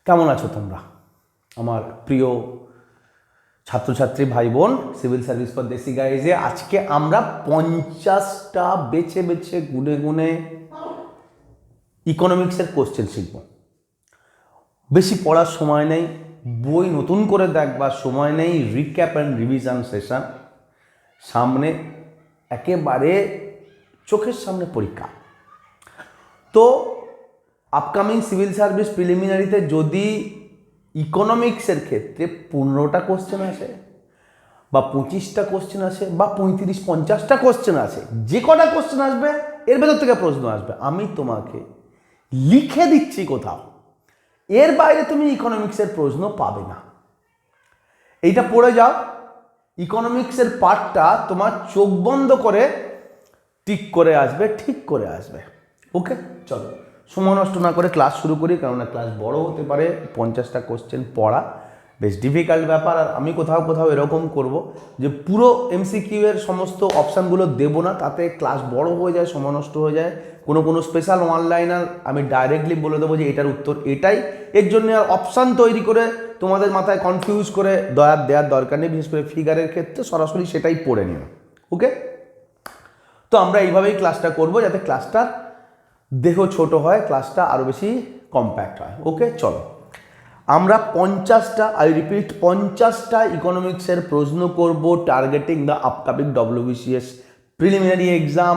কেমন আছো তোমরা আমার প্রিয় ছাত্রছাত্রী ভাই বোন? সিভিল সার্ভিস ফর দেশি গাইজে আজকে আমরা 50টা বেছে বেছে গুনে গুনে ইকোনমিক্সের কোশ্চেন শিখব। বেশি পড়ার সময় নেই, বই নতুন করে দেখবার সময় নেই, রিক্যাপ অ্যান্ড রিভিশন সেশন সামনে, একেবারে চোখের সামনে পরীক্ষা। তো আপকামিং সিভিল সার্ভিস প্রিলিমিনারিতে যদি ইকোনমিক্সের ক্ষেত্রে 15টা কোশ্চেন আসে বা 25টা কোশ্চেন আসে বা 35-50টা কোশ্চেন আসে, যে কটা কোশ্চেন আসবে এর ভেতর থেকে প্রশ্ন আসবে, আমি তোমাকে লিখে দিচ্ছি কোথাও, এর বাইরে তুমি ইকোনমিক্সের প্রশ্ন পাবে না। এইটা পড়ে যাও, ইকোনমিক্সের পার্টটা তোমার চোখ বন্ধ করে টিক করে আসবে, ঠিক করে আসবে। ওকে, চলো সময় নষ্ট না করে ক্লাস শুরু করি, কেননা ক্লাস বড় হতে পারে। 50টা কোশ্চেন পড়া বেশ ডিফিকাল্ট ব্যাপার। আর আমি কোথাও কোথাও এরকম করব যে পুরো এমসিকিউ এর সমস্ত অপশানগুলো দেবো না, তাতে ক্লাস বড় হয়ে যায়, সময় নষ্ট হয়ে যায়। কোনো স্পেশাল অনলাইনার আমি ডাইরেক্টলি বলে দেবো যে এটার উত্তর এটাই, এর জন্য আর অপশান তৈরি করে তোমাদের মাথায় কনফিউজ করে দেওয়ার দরকার নেই। বিশেষ করে ফিগারের ক্ষেত্রে সরাসরি সেটাই পড়ে নিও। ওকে, তো আমরা এইভাবেই ক্লাসটা করব যাতে ক্লাসটার দেহ ছোট হয়, ক্লাসটা আরও বেশি কম্প্যাক্ট হয়। ওকে, চলো আমরা 50টা, আই রিপিট 50টা ইকোনমিক্সের প্রশ্ন করব, targeting the upcoming WBCS preliminary exam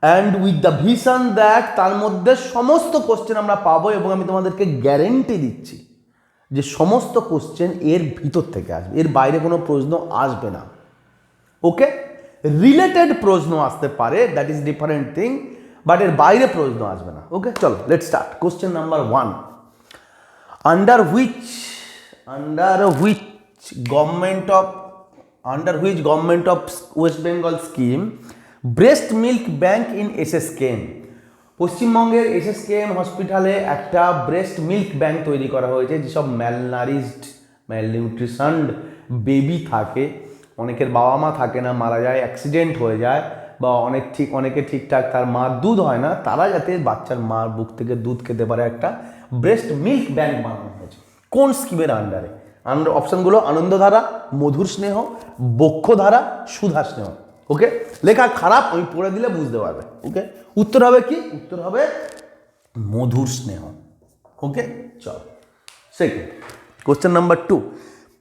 and with the vision that তার মধ্যে সমস্ত কোশ্চেন আমরা পাবো, এবং আমি তোমাদেরকে গ্যারেন্টি দিচ্ছি যে সমস্ত কোশ্চেন এর ভিতর থেকে আসবে, এর বাইরে কোনো প্রশ্ন আসবে না। ওকে, রিলেটেড প্রশ্ন আসতে পারে, that is different thing, but এর বাইরে প্রশ্ন আসবে না। ওকে, চলো let's start. Question number 1, under which government of West Bengal scheme breast milk bank in SSKM, পশ্চিমবঙ্গের SSKM হসপিটালে একটা ব্রেস্ট মিল্ক ব্যাংক তৈরি করা হয়েছে। যেসব ম্যালনিউট্রিশনড বেবি থাকে, অনেকের বাবা মা থাকে না, মারা যায়, অ্যাক্সিডেন্ট হয়ে যায়, বা অনেকে ঠিকঠাক তার মার দুধ হয় না, তারা যাতে বাচ্চার মার বুক থেকে দুধ খেতে পারে, একটা ব্রেস্ট মিল্ক ব্যাংক বানানো হয়েছে। কোন স্কিমের আন্ডারে? অপশানগুলো আনন্দধারা, মধুর স্নেহ, বক্ষধারা, সুধা স্নেহ। ওকে, লেখা খারাপ, আমি পড়ে দিলে বুঝতে পারবে। ওকে, উত্তর হবে কি? উত্তর হবে মধুর স্নেহ। ওকে, চল second question number 2,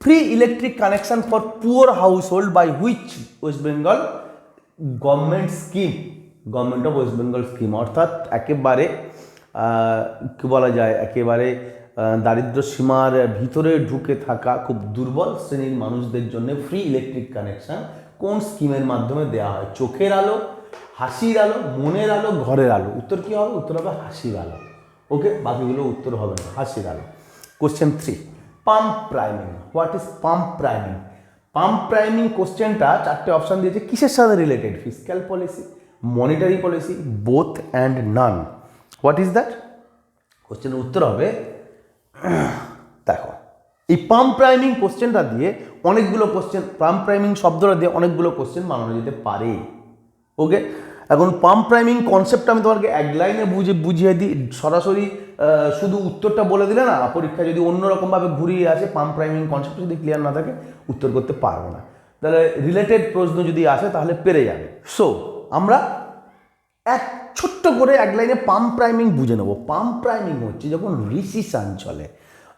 free electric connection for poor household by which West Bengal government scheme? Government of West Bengal scheme, অর্থাৎ একেবারে কি বলা যায়, একেবারে দারিদ্র সীমার ভিতরে ঢুকে থাকা খুব দুর্বল শ্রেণীর মানুষদের জন্য ফ্রি ইলেকট্রিক কানেকশন কোন স্কিমের মাধ্যমে দেওয়া হয়? চোখের আলো, হাসির আলো, মনের আলো, ঘরের আলো। উত্তর কি হবে? উত্তর হবে হাসির আলো। ওকে, বাকিগুলো উত্তর হবে না, হাসির আলো। Question 3, pump priming. What is pump priming? Pump priming কোশ্চেনটা 4টে অপশান দিয়েছে, কিসের সাথে related? Fiscal policy, monetary policy, both and naan. What is that? কোশ্চেনের উত্তর হবে, দেখো এই পাম্প প্রাইমিং কোশ্চেনটা দিয়ে অনেকগুলো কোশ্চেন, পাম্প প্রাইমিং শব্দটা দিয়ে অনেকগুলো কোশ্চেন বানানো যেতে পারে। ওকে, এখন পাম্প প্রাইমিং কনসেপ্টটা আমি তোমাকে এক লাইনে বুঝিয়ে দিই। সরাসরি শুধু উত্তরটা বলে দিলে না, পরীক্ষা যদি অন্যরকমভাবে ঘুরিয়ে আসে, পাম্প প্রাইমিং কনসেপ্ট যদি ক্লিয়ার না থাকে উত্তর করতে পারবো না। তাহলে রিলেটেড প্রশ্ন যদি আসে তাহলে পেরে যাবে। সো আমরা এক ছোট্ট করে এক লাইনে পাম্প প্রাইমিং বুঝে নেবো। পাম্প প্রাইমিং হচ্ছে যখন রিসিশন চলে,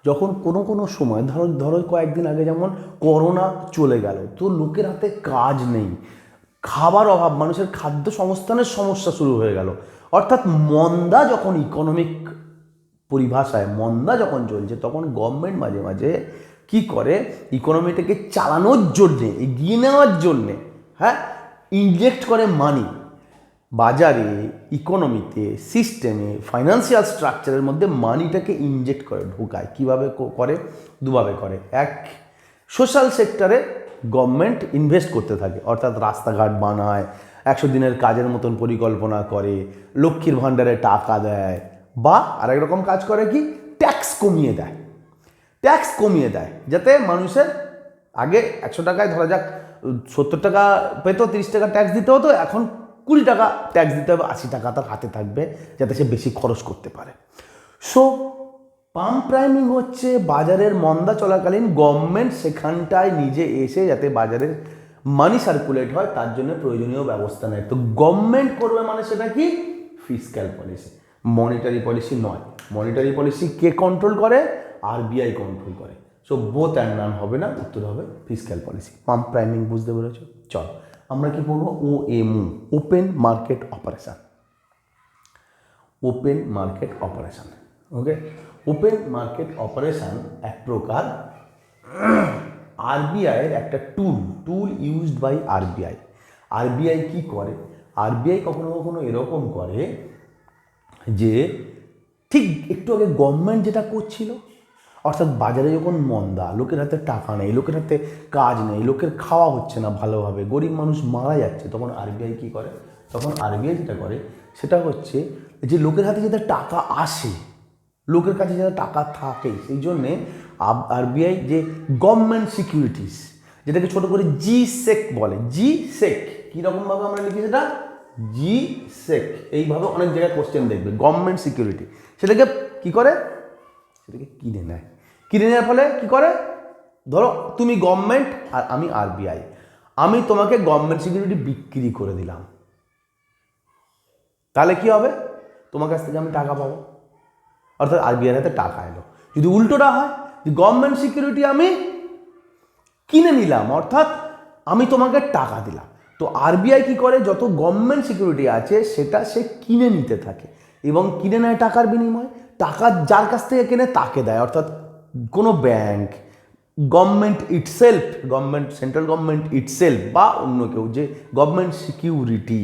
যখন কোনো সময় ধরো কয়েকদিন আগে যেমন করোনা চলে গেল, তো লোকের হাতে কাজ নেই, খাবার অভাব, মানুষের খাদ্য সংস্থানের সমস্যা শুরু হয়ে গেল। অর্থাৎ মন্দা যখন, ইকোনমিক পরিভাষায় মন্দা যখন চলছে, তখন গভর্নমেন্ট মাঝে মাঝে কি করে, ইকোনমিটাকে চালানোর জন্যে, এগিয়ে নেওয়ার জন্যে, হ্যাঁ, ইনজেক্ট করে মানি বাজারে, ইকোনমিতে, সিস্টেমে, ফাইন্যান্সিয়াল স্ট্রাকচারের মধ্যে মানিটাকে ইনজেক্ট করে, ঢোকায়। কীভাবে করে? দুভাবে করে। এক, সোশ্যাল সেক্টরে গভর্নমেন্ট ইনভেস্ট করতে থাকে, অর্থাৎ রাস্তাঘাট বানায়, 100 দিনের কাজের মতন পরিকল্পনা করে, লক্ষ্মীর ভাণ্ডারে টাকা দেয়, বা আরেক রকম কাজ করে কি, ট্যাক্স কমিয়ে দেয়। ট্যাক্স কমিয়ে দেয় যাতে মানুষের, আগে 100 টাকায় ধরা যাক 70 টাকা পেত, 30 টাকা ট্যাক্স দিতে হতো, এখন 20 টাকা ট্যাক্স দিতে হবে, 80 টাকা তার হাতে থাকবে যাতে সে বেশি খরচ করতে পারে। সো পাম্প প্রাইমিং হচ্ছে বাজারের মন্দা চলাকালীন গভর্নমেন্ট সেখানটায় নিজে এসে যাতে বাজারের মানি সার্কুলেট হয় তার জন্য প্রয়োজনীয় ব্যবস্থা নেয়। তো গভর্নমেন্ট করবে মানে সেটা কি? ফিসক্যাল পলিসি, মনিটারি পলিসি নয়। মনিটারি পলিসি কে কন্ট্রোল করে? আরবিআই কন্ট্রোল করে। সো বোথ অ্যান্ড নান হবে না, উত্তর হবে ফিসক্যাল পলিসি। পাম্প প্রাইমিং বুঝতে পেরেছো? চল আমরা কি পড়বো? OMO, open market operation. Open market operation, okay. Open market operation এক প্রকার আরবিআইয়ের একটা tool used by RBI. RBI কি করে? আরবিআই কখনো কখনো এরকম করে যে ঠিক একটু আগে গভর্নমেন্ট যেটা করছিল, অর্থাৎ বাজারে যখন মন্দা, লোকের হাতে টাকা নেই, লোকের হাতে কাজ নেই, লোকের খাওয়া হচ্ছে না ভালোভাবে, গরিব মানুষ মারা যাচ্ছে, তখন আরবিআই কী করে? তখন আরবিআই যেটা করে সেটা হচ্ছে যে লোকের হাতে যাতে টাকা আসে, লোকের কাছে যাতে টাকা থাকে, সেই জন্যে আরবিআই যে গভর্নমেন্ট সিকিউরিটিস, যেটাকে ছোট করে GSEC বলে, GSEC কীরকমভাবে আমরা লিখি সেটা? GSEC, এইভাবে অনেক জায়গায় কোশ্চেন দেখবে। গভর্নমেন্ট সিকিউরিটি সেটাকে কি করে? সেটাকে কিনে নেয়। কিনে নেওয়ার ফলে কি করে? ধরো তুমি গভর্নমেন্ট আর আমি আরবিআই, আমি তোমাকে গভর্নমেন্ট সিকিউরিটি বিক্রি করে দিলাম, তাহলে কি হবে? তোমার কাছ থেকে আমি টাকা পাবো, অর্থাৎ আরবিআইয়ের হাতে টাকা এলো। যদি উল্টোটা হয়, যে গভর্নমেন্ট সিকিউরিটি আমি কিনে নিলাম, অর্থাৎ আমি তোমাকে টাকা দিলাম, তো আরবিআই কি করে? যত গভর্নমেন্ট সিকিউরিটি আছে সেটা সে কিনে নিতে থাকে এবং কিনে নেয় টাকার বিনিময়ে। টাকা যার কাছ থেকে কেনে তাকে দেয়, অর্থাৎ কোনো bank, government itself, government, central government itself বা অন্য কেউ যে গভর্নমেন্ট সিকিউরিটি,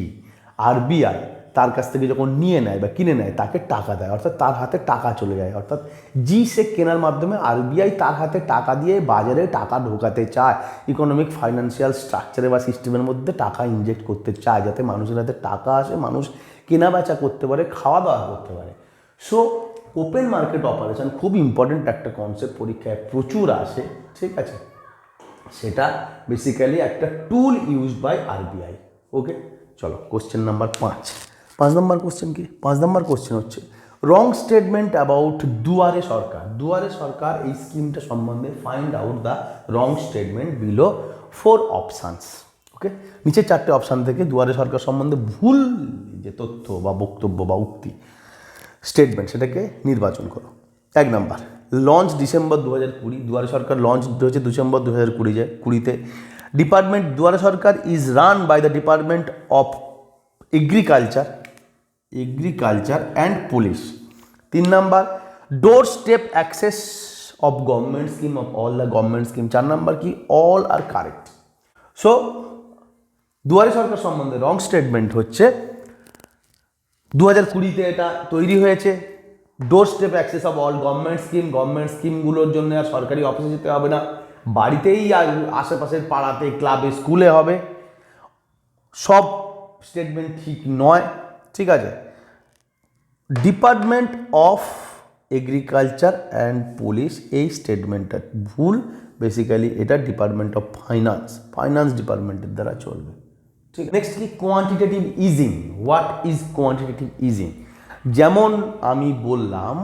আরবিআই তার কাছ থেকে যখন নিয়ে নেয় বা কিনে নেয় তাকে টাকা দেয়, অর্থাৎ তার হাতে টাকা চলে যায়। অর্থাৎ GSEC কেনার মাধ্যমে আরবিআই তার হাতে টাকা দিয়ে বাজারে টাকা ঢোকাতে চায়, ইকোনমিক ফাইন্যান্সিয়াল স্ট্রাকচারে বা সিস্টেমের মধ্যে টাকা ইনজেক্ট করতে চায়, যাতে মানুষের হাতে টাকা আসে, মানুষ কেনা বেচা করতে পারে, খাওয়া দাওয়া করতে পারে। সো ওপেন মার্কেট অপারেশন খুব ইম্পর্টেন্ট একটা কনসেপ্ট, পরীক্ষায় প্রচুর আসে, ঠিক আছে। সেটা বেসিক্যালি একটা টুল ইউজ বাই আরবিআই, ওকে। চলো কোশ্চেন নাম্বার 5 নম্বর কোশ্চেন কি? 5 নম্বর কোশ্চেন হচ্ছে রং স্টেটমেন্ট অ্যাবাউট দুয়ারে সরকার। দুয়ারে সরকার এই স্কিমটা সম্বন্ধে find out the wrong statement below 4 options, okay. নিচে 4টে অপশান থেকে দুয়ারে সরকার সম্বন্ধে ভুল যে তথ্য বা বক্তব্য বা উক্তি, স্টেটমেন্ট, সেটাকে নির্বাচন করো। 1 number, launch December 2020, Duare Sarkar launch হয়েছে ডিসেম্বর 2020-তে। Department Duare Sarkar is run by the department of agriculture and police. 3 number, door step access of government scheme of all the government scheme. 4 number কি? All are correct. So Duare Sarkar সম্বন্ধে রং statement হচ্ছে 2020-তে এটা তৈরি হয়েছে। Door step access of all government স্কিমগুলোর জন্য আর সরকারি অফিসে যেতে হবে না, বাড়িতেই আর আশেপাশের পাড়াতে, ক্লাবে, স্কুলে হবে। সব স্টেটমেন্ট ঠিক নয়, ঠিক আছে। Department of agriculture and police এই স্টেটমেন্টটা ভুল, বেসিক্যালি এটা ডিপার্টমেন্ট অফ ফাইন্যান্স ডিপার্টমেন্টের দ্বারা চলবে, ঠিক। নেক্সট কি? Quantitative easing. What is quantitative easing? যেমন আমি বললাম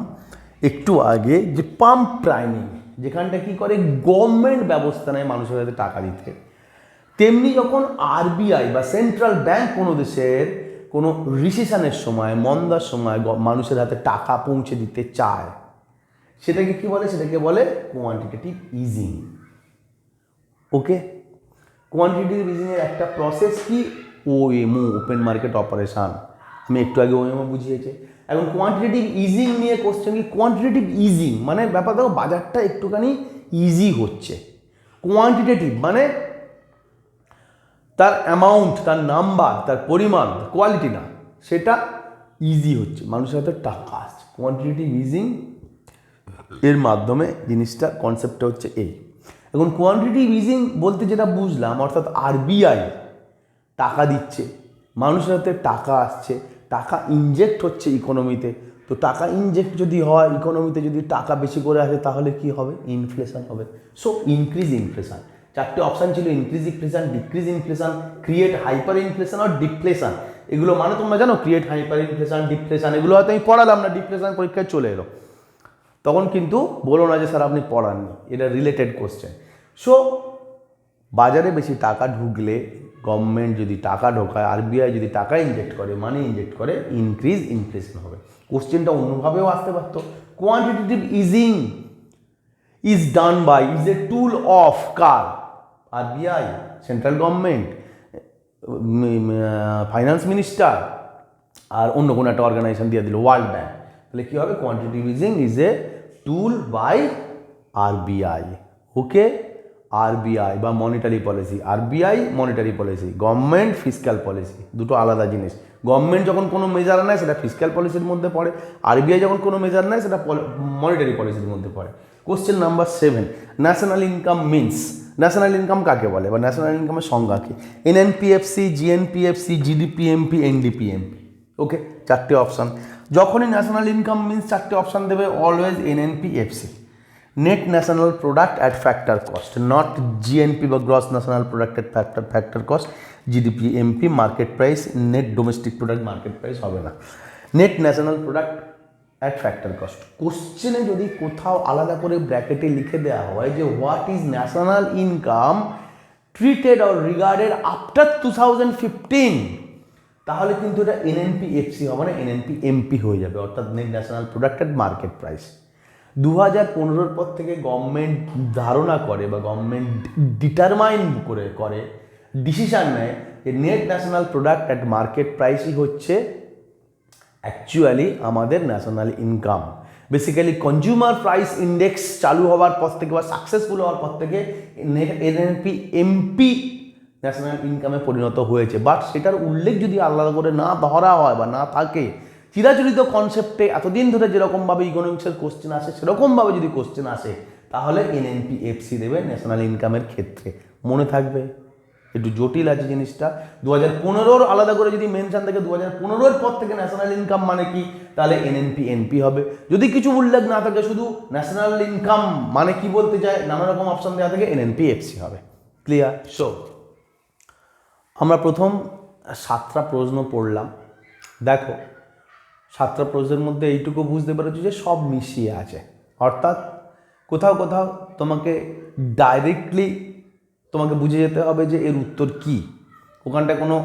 একটু আগে যে পাম্প প্রাইমিং, যেখানটা কি করে গভর্নমেন্ট ব্যবস্থা নেয় মানুষের হাতে টাকা দিতে, তেমনি যখন আরবিআই বা সেন্ট্রাল ব্যাংক কোনো দেশের কোনো রিসেশনের সময়, মন্দার সময় মানুষের হাতে টাকা পৌঁছে দিতে চায়, সেটাকে কি বলে? সেটাকে বলে কোয়ান্টিটেটিভ ইজিং, ওকে। কোয়ান্টিটেটিভ ইজিংয়ের একটা প্রসেস কি? OMO, open market operation. আমি একটু আগে OMO বুঝিয়েছি। এখন কোয়ান্টিটেটিভ ইজিং নিয়ে কোশ্চেন কি? কোয়ান্টিটেটিভ ইজিং মানে ব্যাপার দেখো, বাজারটা একটুখানি ইজি হচ্ছে। কোয়ান্টিটেটিভ মানে তার অ্যামাউন্ট, তার নাম্বার, তার পরিমাণ, কোয়ালিটি না, সেটা ইজি হচ্ছে, মানুষের হাতে টাকা আসছে। কোয়ান্টিটেটিভ ইজিং এর মাধ্যমে জিনিসটা, কনসেপ্টটা হচ্ছে এই। এখন কোয়ান্টিটেটিভ ইজিং বলতে যেটা বুঝলাম, অর্থাৎ আরবিআই টাকা দিচ্ছে, মানুষের হাতে টাকা আসছে, টাকা ইনজেক্ট হচ্ছে ইকোনমিতে। তো টাকা ইনজেক্ট যদি হয় ইকোনমিতে, যদি টাকা বেশি করে আসে, তাহলে কি হবে? ইনফ্লেশন হবে। So increase inflation. 4টে অপশান ছিল: increase inflation, decrease inflation, create hyper inflation আর ডিফ্লেশন। এগুলো মানে তোমরা জানো, ক্রিয়েট হাইপার ইনফ্লেশন, ডিফ্লেশন, এগুলো হয়তো আমি পড়ালাম না, ডিফ্লেশন পরীক্ষায় চলে এলো। তখন কিন্তু বলো না যে স্যার আপনি পড়াননি, এটা রিলেটেড কোশ্চেন। সো বাজারে বেশি টাকা ঢুকলে, গভর্নমেন্ট যদি টাকা ঢোকায়, আরবিআই যদি টাকা ইনজেক্ট করে, মানি ইনজেক্ট করে, ইনক্রিজ হবে। কোশ্চেনটা অন্যভাবেও আসতে পারতো। Quantitative easing is done by, is a tool of কার? RBI, central government, finance minister, আর অন্য কোনো একটা অর্গানাইজেশন দিয়ে দিল ওয়ার্ল্ড ব্যাংক। তাহলে কী হবে? Quantitative easing is a tool by RBI. Okay, RBI বা monetary policy, RBI monetary policy, government fiscal policy, দুটো আলাদা জিনিস। গভর্নমেন্ট যখন কোনো মেজার নেয় সেটা ফিসক্যাল পলিসির মধ্যে পড়ে, আরবিআই যখন কোনো মেজার নেয় সেটা মনিটারি পলিসির মধ্যে পড়ে। Question number 7, national income means. National income কাকে বলে বা ন্যাশনাল ইনকামের সংজ্ঞা কী? NNPFC, GNPFC, GDPMP, NDPMP. Okay, 4টে অপশান। যখনই ন্যাশনাল ইনকাম মিনস 4টে অপশান দেবে, always NNPFC, net national product at factor cost, not GNP বা gross national product at factor cost, GDPMP market price, net domestic product market price হবে না, net national product at factor cost. কোশ্চেনে যদি কোথাও আলাদা করে ব্র্যাকেটে লিখে দেওয়া হয় যে what is national income treated or regarded after 2015, তাহলে কিন্তু এটা এনএনপিএফসি হবে না, এনএনপিএমপি হয়ে যাবে, অর্থাৎ net national product at market price. 2015 পর থেকে গভর্নমেন্ট ধারণা করে বা গভর্নমেন্ট ডিটারমাইন করে ডিসিশান নেয় যে net national product at market প্রাইসই হচ্ছে অ্যাকচুয়ালি আমাদের national income. Basically consumer price index চালু হওয়ার পর থেকে বা সাকসেসফুল হওয়ার পর থেকে এনএনপিএমপি ন্যাশনাল ইনকামে পরিণত হয়েছে। বাট সেটার উল্লেখ যদি আলাদা করে না ধরা হয় বা না থাকে, চিরাচরিত কনসেপ্টে এতদিন ধরে যেরকমভাবে ইকোনমিক্সের কোশ্চেন আসে সেরকমভাবে যদি কোশ্চেন আসে, তাহলে এনএনপিএফসি দেবে ন্যাশনাল ইনকামের ক্ষেত্রে। মনে থাকবে, একটু জটিল আছে জিনিসটা। 2015 আলাদা করে যদি মেনশন থাকে 2015 পর থেকে ন্যাশনাল ইনকাম মানে কি, তাহলে এনএনপিএমপি হবে। যদি কিছু উল্লেখ না থাকে, শুধু ন্যাশনাল ইনকাম মানে কি বলতে চায়, নানা রকম অপশন দেওয়া থাকে, এনএনপিএফসি হবে। ক্লিয়ার? সো আমরা প্রথম 7টা প্রশ্ন পড়লাম। দেখো, 7টা প্রশ্নের মধ্যে এইটুকু বুঝতে পেরেছি যে সব মিশিয়ে আছে, অর্থাৎ কোথাও কোথাও তোমাকে ডাইরেক্টলি তোমাকে বুঝে যেতে হবে যে এর উত্তর কী, ওখানটায় কোনো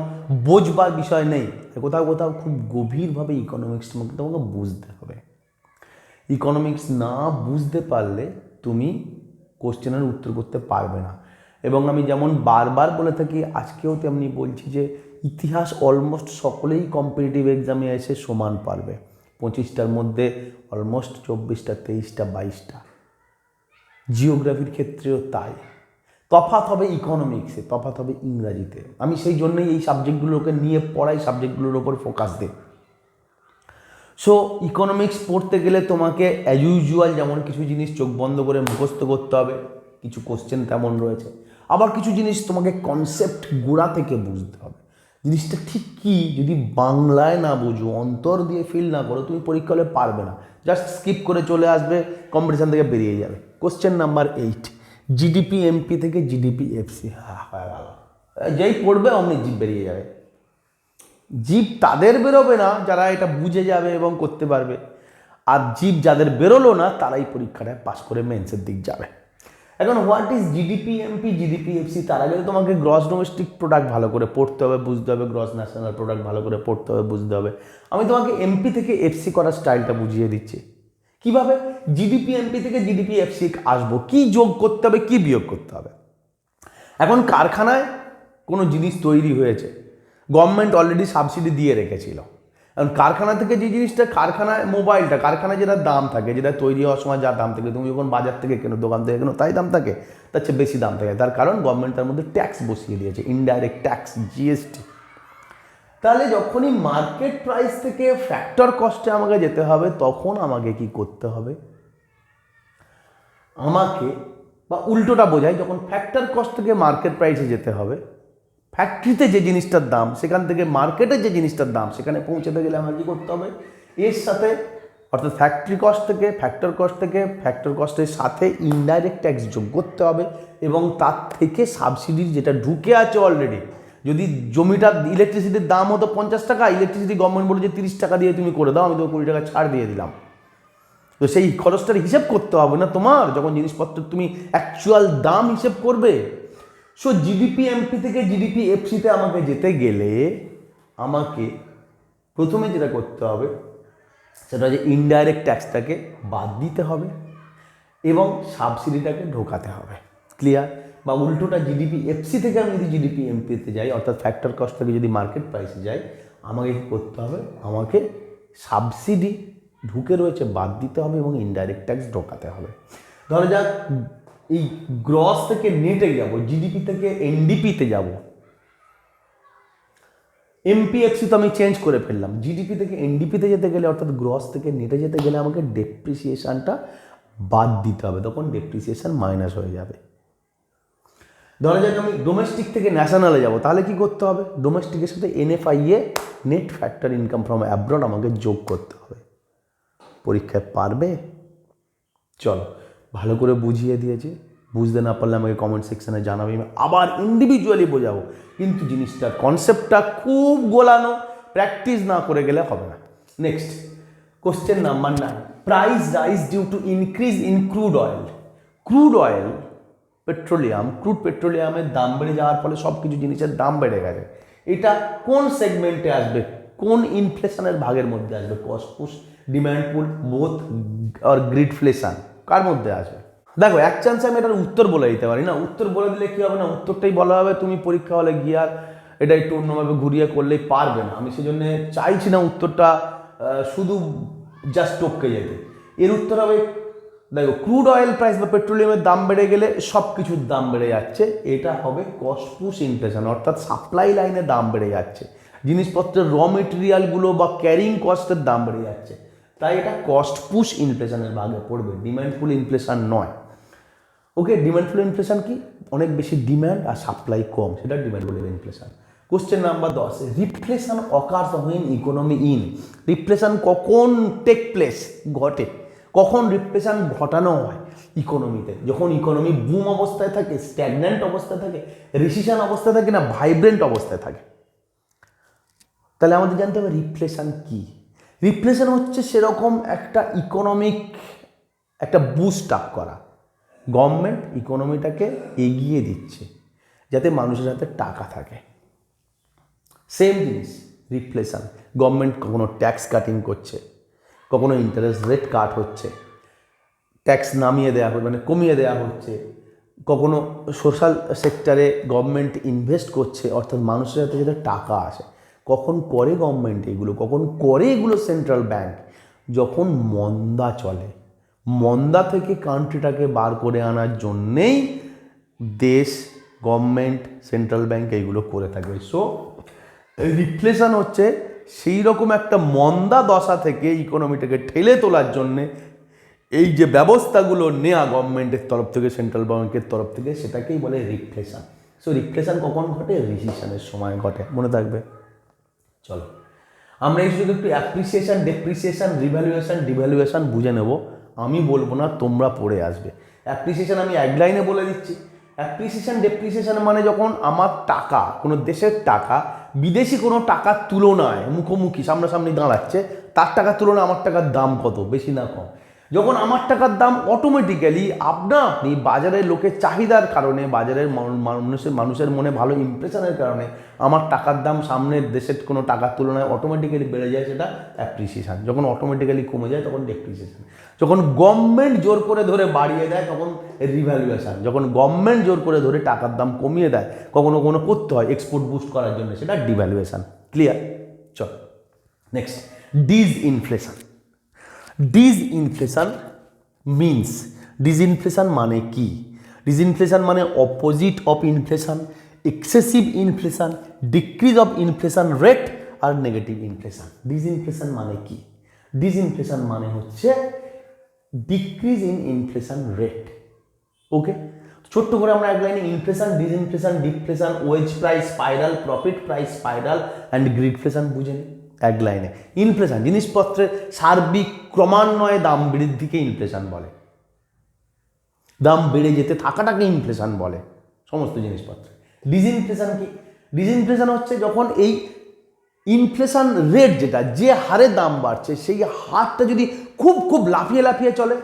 বোঝবার বিষয় নেই। কোথাও কোথাও খুব গভীরভাবে ইকোনমিক্স তোমাকে বুঝতে হবে। ইকোনমিক্স না বুঝতে পারলে তুমি কোশ্চেনের উত্তর করতে পারবে না। এবং আমি যেমন বারবার বলে থাকি, আজকেও তেমনি বলছি যে ইতিহাস অলমোস্ট সকলেই কম্পিটিটিভ এক্সামে এসে সমান পারবে। 25টার মধ্যে অলমোস্ট 24টা, 23টা, 22টা। জিওগ্রাফির ক্ষেত্রেও তাই। তফাৎ হবে ইকোনমিক্সে, তফাৎ হবে ইংরাজিতে। আমি সেই জন্যই এই সাবজেক্টগুলোকে নিয়ে পড়াই, সাবজেক্টগুলোর ওপর ফোকাস দিই। সো ইকোনমিক্স পড়তে গেলে তোমাকে অ্যাজ ইউজুয়াল যেমন কিছু জিনিস চোখ বন্ধ করে মুখস্থ করতে হবে, কিছু কোশ্চেন তেমন রয়েছে। আবার কিছু জিনিস তোমাকে কনসেপ্ট গোড়া থেকে বুঝতে হবে। জিনিসটা ঠিক কী যদি বাংলায় না বুঝো, অন্তর দিয়ে ফিল না করো, তুমি পরীক্ষা হলে পারবে না, জাস্ট স্কিপ করে চলে আসবে, কম্পিটিশান থেকে বেরিয়ে যাবে। কোশ্চেন নাম্বার 8, জিডিপিএমপি থেকে জিডিপিএফসি। হয়ে গেল, যেই পড়বে অমনি জিপ বেরিয়ে যাবে। জিপ তাদের বেরোবে না যারা এটা বুঝে যাবে এবং করতে পারবে, আর জিপ যাদের বেরোলো না তারাই পরীক্ষাটা পাস করে মেন্সের দিক যাবে। এখন হোয়াট ইজ জিডিপিএমপি, জিডিপিএফসি? তার আগে তোমাকে গ্রস ডোমেস্টিক প্রোডাক্ট ভালো করে পড়তে হবে, বুঝতে হবে, গ্রস ন্যাশনাল প্রোডাক্ট ভালো করে পড়তে হবে, বুঝতে হবে। আমি তোমাকে এমপি থেকে এফসি করার স্টাইলটা বুঝিয়ে দিচ্ছি। কিভাবে জিডিপিএমপি থেকে জিডিপিএফসি আসবো, কি যোগ করতে হবে, কি বিয়োগ করতে হবে। এখন কারখানায় কোনো জিনিস তৈরি হয়েছে, গভর্নমেন্ট অলরেডি সাবসিডি দিয়ে রেখেছিল। কারণ কারখানা থেকে যে জিনিসটা, কারখানায় মোবাইলটা, কারখানায় যেটা দাম থাকে, যেটা তৈরি হওয়ার সময় যা দাম থাকে, তুমি যখন বাজার থেকে কেনো, দোকান থেকে কেনো, তাই দাম থাকে, তার চেয়ে বেশি দাম থাকে। তার কারণ গভর্নমেন্ট তার মধ্যে ট্যাক্স বসিয়ে দিয়েছে, ইনডাইরেক্ট ট্যাক্স, জিএসটি। তাহলে যখনই মার্কেট প্রাইস থেকে ফ্যাক্টর কস্টে আমাকে যেতে হবে, তখন আমাকে কি করতে হবে, আমাকে, বা উল্টোটা বোঝায়, যখন ফ্যাক্টর কস্ট থেকে মার্কেট প্রাইসে যেতে হবে, ফ্যাক্টরিতে যে জিনিসটার দাম সেখান থেকে মার্কেটে যে জিনিসটার দাম সেখানে পৌঁছাতে গেলে আমাকে কী করতে হবে, এর সাথে, অর্থাৎ ফ্যাক্টরি কস্ট থেকে, ফ্যাক্টর কস্ট থেকে ফ্যাক্টর কস্টের সাথে ইনডাইরেক্ট ট্যাক্স যোগ করতে হবে, এবং তার থেকে সাবসিডি যেটা ঢুকে আছে অলরেডি, যদি জমিটা, ইলেকট্রিসিটির দাম হতো 50 টাকা, ইলেকট্রিসিটি গভর্নমেন্ট বলে যে 30 টাকা দিয়ে তুমি করে দাও, আমি তো 20 টাকা ছাড় দিয়ে দিলাম, তো সেই খরচটার হিসেব করতে হবে না তোমার, যখন জিনিসপত্রের তুমি অ্যাকচুয়াল দাম হিসেব করবে। সো জিডিপি এমপি থেকে জিডিপি এফসিতে আমাকে যেতে গেলে আমাকে প্রথমে যেটা করতে হবে সেটা হচ্ছে ইনডাইরেক্ট ট্যাক্সটাকে বাদ দিতে হবে এবং সাবসিডিটাকে ঢোকাতে হবে। ক্লিয়ার? বা উল্টোটা জিডিপি এফসি থেকে আমি যদি জিডিপি এমপিতে যাই, অর্থাৎ ফ্যাক্টর কস্ট থেকে যদি মার্কেট প্রাইসে যাই, আমাকে কী করতে হবে? আমাকে সাবসিডি ঢুকে রয়েছে বাদ দিতে হবে এবং ইনডাইরেক্ট ট্যাক্স ঢোকাতে হবে। ধরা যাক এই গ্রস থেকে নেটে যাব, জিডিপি থেকে এনডিপিতে যাব, এমপিএফসি তো আমি চেঞ্জ করে ফেললাম, জিডিপি থেকে এনডিপিতে যেতে গেলে অর্থাৎ গ্রস থেকে নেটে যেতে গেলে আমাকে ডেপ্রিসিয়েশনটা বাদ দিতে হবে, তখন ডেপ্রিসিয়েশন মাইনাস হয়ে যাবে। ধরা যাক আমি ডোমেস্টিক থেকে ন্যাশনালে যাব, তাহলে কি করতে হবে? ডোমেস্টিকের সাথে NFIA net factor income from abroad আমাকে যোগ করতে হবে। পরীক্ষায় পারবে? চলো, ভালো করে বুঝিয়ে দিয়েছি। বুঝতে না পারলে আমাকে কমেন্ট সেকশনে জানাবে, আমি আবার ইন্ডিভিজুয়ালি বোঝাবো। কিন্তু জিনিসটার কনসেপ্টটা খুব গোলানো, প্র্যাকটিস না করে গেলে হবে না। Next question number 9, price rise due to increase in crude oil. Crude oil crude পেট্রোলিয়ামের দাম বেড়ে যাওয়ার ফলে সব কিছু জিনিসের দাম বেড়ে গেছে। এটা কোন সেগমেন্টে আসবে, কোন ইনফ্লেশনের ভাগের মধ্যে আসবে? কস্ট পুশ, ডিম্যান্ড পুল, বোথ আর গ্রিডফ্লেশন, কার মধ্যে আসবে? দেখো, এক চান্সে আমি এটার উত্তর বলে দিতে পারি না। উত্তর বলে দিলে কি হবে না, উত্তরটাই বলা হবে, তুমি পরীক্ষা হলে গিয়ে আর এটা একটু অন্যভাবে ঘুরিয়ে করলেই পারবে না। আমি সেজন্য চাইছি না উত্তরটা শুধু জাস্ট টপকে যেতে। এর উত্তর হবে, দেখো, ক্রুড অয়েল প্রাইস বা পেট্রোলিয়ামের দাম বেড়ে গেলে সব কিছুর দাম বেড়ে যাচ্ছে, এটা হবে কস্ট পুশ ইনফ্লেশন, অর্থাৎ সাপ্লাই লাইনে দাম বেড়ে যাচ্ছে, জিনিসপত্রের র মেটেরিয়ালগুলো বা ক্যারিং কস্টের দাম বেড়ে যাচ্ছে, তাই এটা কস্ট পুশ ইনফ্লেশনের ভাগে পড়বে, ডিম্যান্ড পুল ইনফ্লেশন নয়। ওকে, ডিম্যান্ড পুল ইনফ্লেশন কি? অনেক বেশি ডিম্যান্ড আর সাপ্লাই কম, সেটা demand pool inflation. Question number 10, reflation occurs when economy in. Reflation কখন টেক প্লেস, ঘটে? কখন রিফ্লেশন ঘটানো হয় ইকোনমিতে? যখন ইকোনমি বুম অবস্থায় থাকে, স্ট্যাগন্যান্ট অবস্থায় থাকে, রিসেশন অবস্থায় থাকে, না ভাইব্রেন্ট অবস্থায় থাকে? তাহলে আমাদের জানতে হবে রিফ্লেশন কি। রিফ্লেশন হচ্ছে সেরকম একটা ইকোনমিক একটা বুস্ট আপ করা, গভর্নমেন্ট ইকোনমিটাকে এগিয়ে দিচ্ছে যাতে মানুষের হাতে টাকা থাকে। সেম জিনিস রিফ্লেশন, গভর্নমেন্ট কখনো ট্যাক্স কাটিং করছে, কখনো ইন্টারেস্ট রেট কাট হচ্ছে, ট্যাক্স নামিয়ে দেওয়া হচ্ছে মানে কমিয়ে দেওয়া হচ্ছে, কখনো সোশ্যাল সেক্টরে গভর্নমেন্ট ইনভেস্ট করছে, অর্থাৎ মানুষের হাতে যাতে টাকা আসে। কখন করে গভর্নমেন্ট এগুলো? কখন করে এগুলো সেন্ট্রাল ব্যাংক? যখন মন্দা চলে। মন্দা থেকে কান্ট্রিটাকে বার করে আনার জন্যেই দেশ, গভর্নমেন্ট, সেন্ট্রাল ব্যাংক এইগুলো করে থাকে। সো রিফ্লেশন হচ্ছে সেই রকম একটা মন্দা দশা থেকে ইকোনমিটাকে ঠেলে তোলার জন্যে এই যে ব্যবস্থাগুলো নেওয়া গভর্নমেন্টের তরফ থেকে, সেন্ট্রাল ব্যাংকের তরফ থেকে, সেটাকেই বলে রিফ্লেশন। সো রিফ্লেশন কখন ঘটে? রিসেশনের সময় ঘটে, মনে থাকবে। চলো, আমরা এই সুযোগে একটু অ্যাপ্রিসিয়েশন, ডেপ্রিসিয়েশন, রিভ্যালুয়েশন, ডিভ্যালুয়েশন বুঝে নেব। আমি বলবো না, তোমরা পড়ে আসবে। অ্যাপ্রিসিয়েশন আমি এক লাইনে বলে দিচ্ছি। অ্যাপ্রিসিয়েশন ডেপ্রিসিয়েশন মানে যখন আমার টাকা, কোনো দেশের টাকা বিদেশি কোনো টাকার তুলনায় মুখোমুখি সামনাসামনি দাঁড়াচ্ছে, তার টাকার তুলনায় আমার টাকার দাম কত, বেশি না কম? যখন আমার টাকার দাম অটোমেটিক্যালি আপনি বাজারের লোকের চাহিদার কারণে, বাজারের মানুষের মনে ভালো ইমপ্রেশনের কারণে আমার টাকার দাম সামনের দেশের কোনো টাকার তুলনায় অটোমেটিক্যালি বেড়ে যায়, সেটা অ্যাপ্রিসিয়েশন। যখন অটোমেটিক্যালি কমে যায় তখন ডেপ্রিসিয়েশন। যখন গভর্নমেন্ট জোর করে ধরে বাড়িয়ে দেয় তখন রিভ্যালুয়েশন। যখন গভর্নমেন্ট জোর করে ধরে টাকার দাম কমিয়ে দেয়, কখনো করতে হয় এক্সপোর্ট বুস্ট করার জন্য, সেটা ডিভ্যালুয়েশন। ক্লিয়ার? চল next, disinflation. Disinflation means, disinflation মানে কি? ডিসইনফ্লেশন মানে opposite of inflation, excessive inflation, decrease of inflation rate আর নেগেটিভ ইনফ্লেশন। ডিসইনফ্লেশন মানে কি? ডিসইনফ্লেশন মানে হচ্ছে decrease in inflation rate. Okay, ছোট্ট করে আমরা এক লাইনে inflation, disinflation, deflation, wage price spiral, profit price spiral and greedflation বুঝে নিই এক লাইনে। ইনফ্লেশন জিনিসপত্রের সার্বিক ক্রমান্বয়ে দাম বৃদ্ধিকে ইনফ্লেশন বলে, দাম বেড়ে যেতে থাকাটাকে ইনফ্লেশন বলে সমস্ত জিনিসপত্র। ডিসইনফ্লেশন কি? ডিসইনফ্লেশন হচ্ছে যখন এই ইনফ্লেশন রেট, যেটা যে হারে দাম বাড়ছে, সেই হারটা যদি খুব খুব লাফিয়ে লাফিয়ে চলে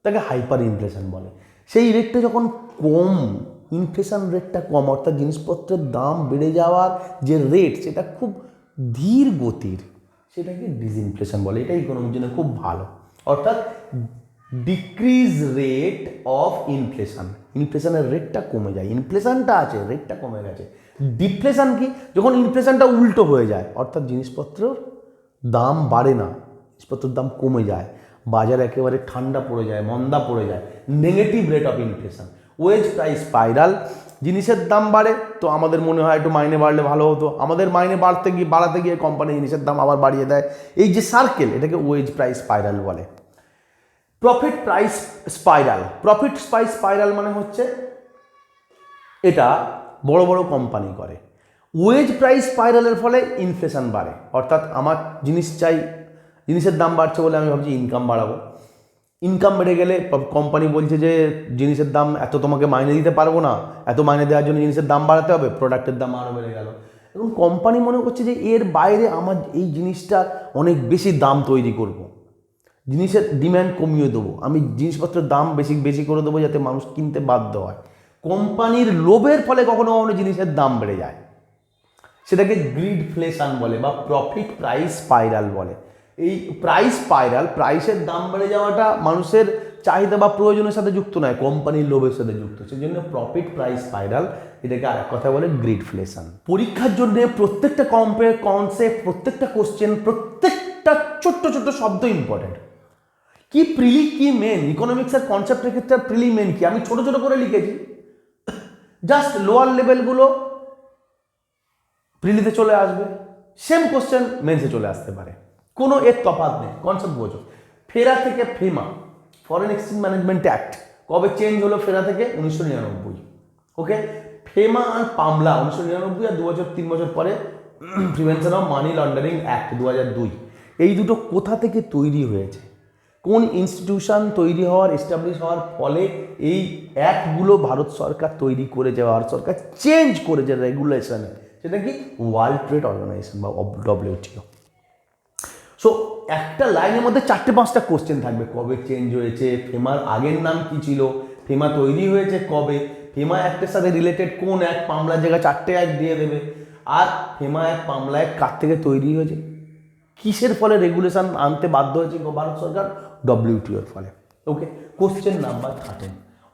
তাকে হাইপার ইনফ্লেশন বলে। সেই রেটটা যখন কম, ইনফ্লেশন রেটটা কম, অর্থাৎ জিনিসপত্রের দাম বেড়ে যাওয়ার যে রেট সেটা খুব ধীর গতির, সেটাকে ডিসইনফ্লেশন বলে। এটা ইকোনমির জন্য খুব ভালো। অর্থাৎ ডিক্রিজ রেট অফ ইনফ্লেশন, ইনফ্লেশনের রেটটা কমে যায়, ইনফ্লেশনটা আছে রেটটা কমে গেছে। ডিফ্লেশন কি? যখন ইনফ্লেশনটা উল্টো হয়ে যায়, অর্থাৎ জিনিসপত্রের দাম বাড়ে না, জিনিসপত্রের দাম কমে যায়, বাজার একেবারে ঠান্ডা পড়ে যায়, মন্দা পড়ে যায়, negative rate of inflation. Wage price spiral, জিনিসের দাম বাড়ে তো আমাদের মনে হয় একটু মাইনে বাড়লে ভালো হতো, আমাদের মাইনে বাড়াতে গিয়ে কোম্পানি জিনিসের দাম আবার বাড়িয়ে দেয়। এই যে সার্কেল, এটাকে ওয়েজ প্রাইস স্পাইরাল বলে। Profit price spiral, profit price spiral মানে হচ্ছে এটা বড় বড় কোম্পানি করে। ওয়েজ প্রাইস স্পাইরালের ফলে ইনফ্লেশন বাড়ে, অর্থাৎ আমার জিনিস চাই, জিনিসের দাম বাড়ছে বলে আমি ভাবছি ইনকাম বাড়াবো, ইনকাম বেড়ে গেলে কোম্পানি বলছে যে জিনিসের দাম এত তোমাকে মাইনে দিতে পারবো না, এত মাইনে দেওয়ার জন্য জিনিসের দাম বাড়াতে হবে, প্রোডাক্টের দাম আরও বেড়ে গেল। এবং কোম্পানি মনে করছে যে এর বাইরে আমার এই জিনিসটার অনেক বেশি দাম তৈরি করব, জিনিসের ডিম্যান্ড কমিয়ে দেবো, আমি জিনিসপত্রের দাম বেশি বেশি করে দেবো যাতে মানুষ কিনতে বাধ্য হয়। কোম্পানির লোভের ফলে কখনো কখনো জিনিসের দাম বেড়ে যায়, সেটাকে গ্রিডফ্লেশন বলে বা প্রফিট প্রাইস স্পাইরাল বলে। এই প্রাইস স্পাইরাল, প্রাইসের দাম বেড়ে যাওয়াটা মানুষের চাহিদা বা প্রয়োজনের সাথে যুক্ত নয়, কোম্পানির লোভের সাথে যুক্ত, সেই জন্য প্রফিট প্রাইস স্পাইরাল, এটাকে আর এক কথা বলে গ্রিডফ্লেশন। পরীক্ষার জন্য প্রত্যেকটা কনসেপ্ট, প্রত্যেকটা কোশ্চেন, প্রত্যেকটা ছোট্ট ছোট্ট শব্দ ইম্পর্টেন্ট। কি প্রিলি কি মেন, ইকোনমিক্সের কনসেপ্টের ক্ষেত্রে প্রিলি মেন কি আমি ছোট ছোট করে লিখেছি, জাস্ট লোয়ার লেভেলগুলো প্রিলিতে চলে আসবে, সেম কোশ্চেন মেন্সে চলে আসতে পারে, কোনো এর তফাৎ নেই। কনসেপ্ট বোঝো। ফেরা থেকে FEMA, foreign exchange management act কবে চেঞ্জ হলো? ফেরা থেকে 1999। ওকে, ফেমা আর পামলা 1999, আর 2 বছর 3 বছর পরে prevention of money laundering act 2002। এই দুটো কোথা থেকে তৈরি হয়েছে, কোন ইনস্টিটিউশন তৈরি হওয়ার, এস্টাবলিশ হওয়ার ফলে এই অ্যাক্টগুলো ভারত সরকার তৈরি করেছে, ভারত সরকার চেঞ্জ করেছে রেগুলেশনে, সেটা কি? ওয়ার্ল্ড ট্রেড অর্গানাইজেশন বা WTO। সো একটা লাইনের মধ্যে 4-5টা কোশ্চেন থাকবে, কবে চেঞ্জ হয়েছে, ফেমার আগের নাম কি ছিল, ফেমা তৈরি হয়েছে কবে, ফেমা অ্যাক্টের সাথে রিলেটেড কোন অ্যাক্ট, পামলার জায়গায় 4টে অ্যাক্ট দিয়ে দেবে, আর ফেমা অ্যাক্ট পামলা অ্যাক্ট কার থেকে তৈরি হয়েছে, কিসের ফলে রেগুলেশন আনতে বাধ্য হয়েছে ভারত সরকার? WTOর ফলে। Okay, question number 13,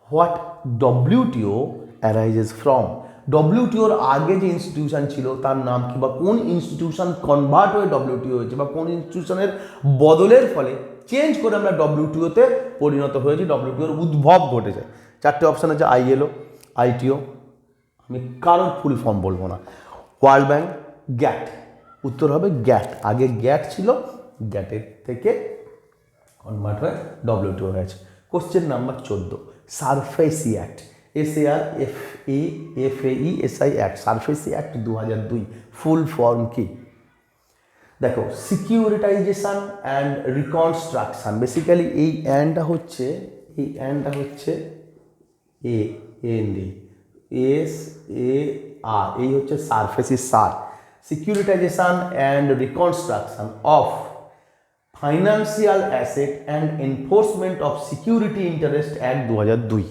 what WTO arises from. WTOর আগে যে ইনস্টিটিউশন ছিল তার নাম কি, বা কোন ইনস্টিটিউশন কনভার্ট হয়ে WTO হয়েছে, বা কোন ইনস্টিটিউশনের বদলের ফলে চেঞ্জ করে আমরা WTOতে পরিণত হয়েছি, WTOর উদ্ভব ঘটেছে। 4টে অপশান আছে, ILO, ITO, আমি কারোর ফুল ফর্ম বলবো না, ওয়ার্ল্ড ব্যাংক, গ্যাট। উত্তর হবে গ্যাট, আগে গ্যাট ছিল, গ্যাটের থেকে কনভার্ট হয়ে WTO হয়েছে। Question number 14, SARFAESI act, SARFAESI act, SARFAESI act 2002, full form কি? দেখো, সিকিউরিটাইজেশন অ্যান্ড রিকনস্ট্রাকশন, বেসিক্যালি এই অ্যান্ডটা হচ্ছে SAR, এই হচ্ছে SARFAESI, SAR, securitisation and reconstruction of financial asset and enforcement of security interest act 2002,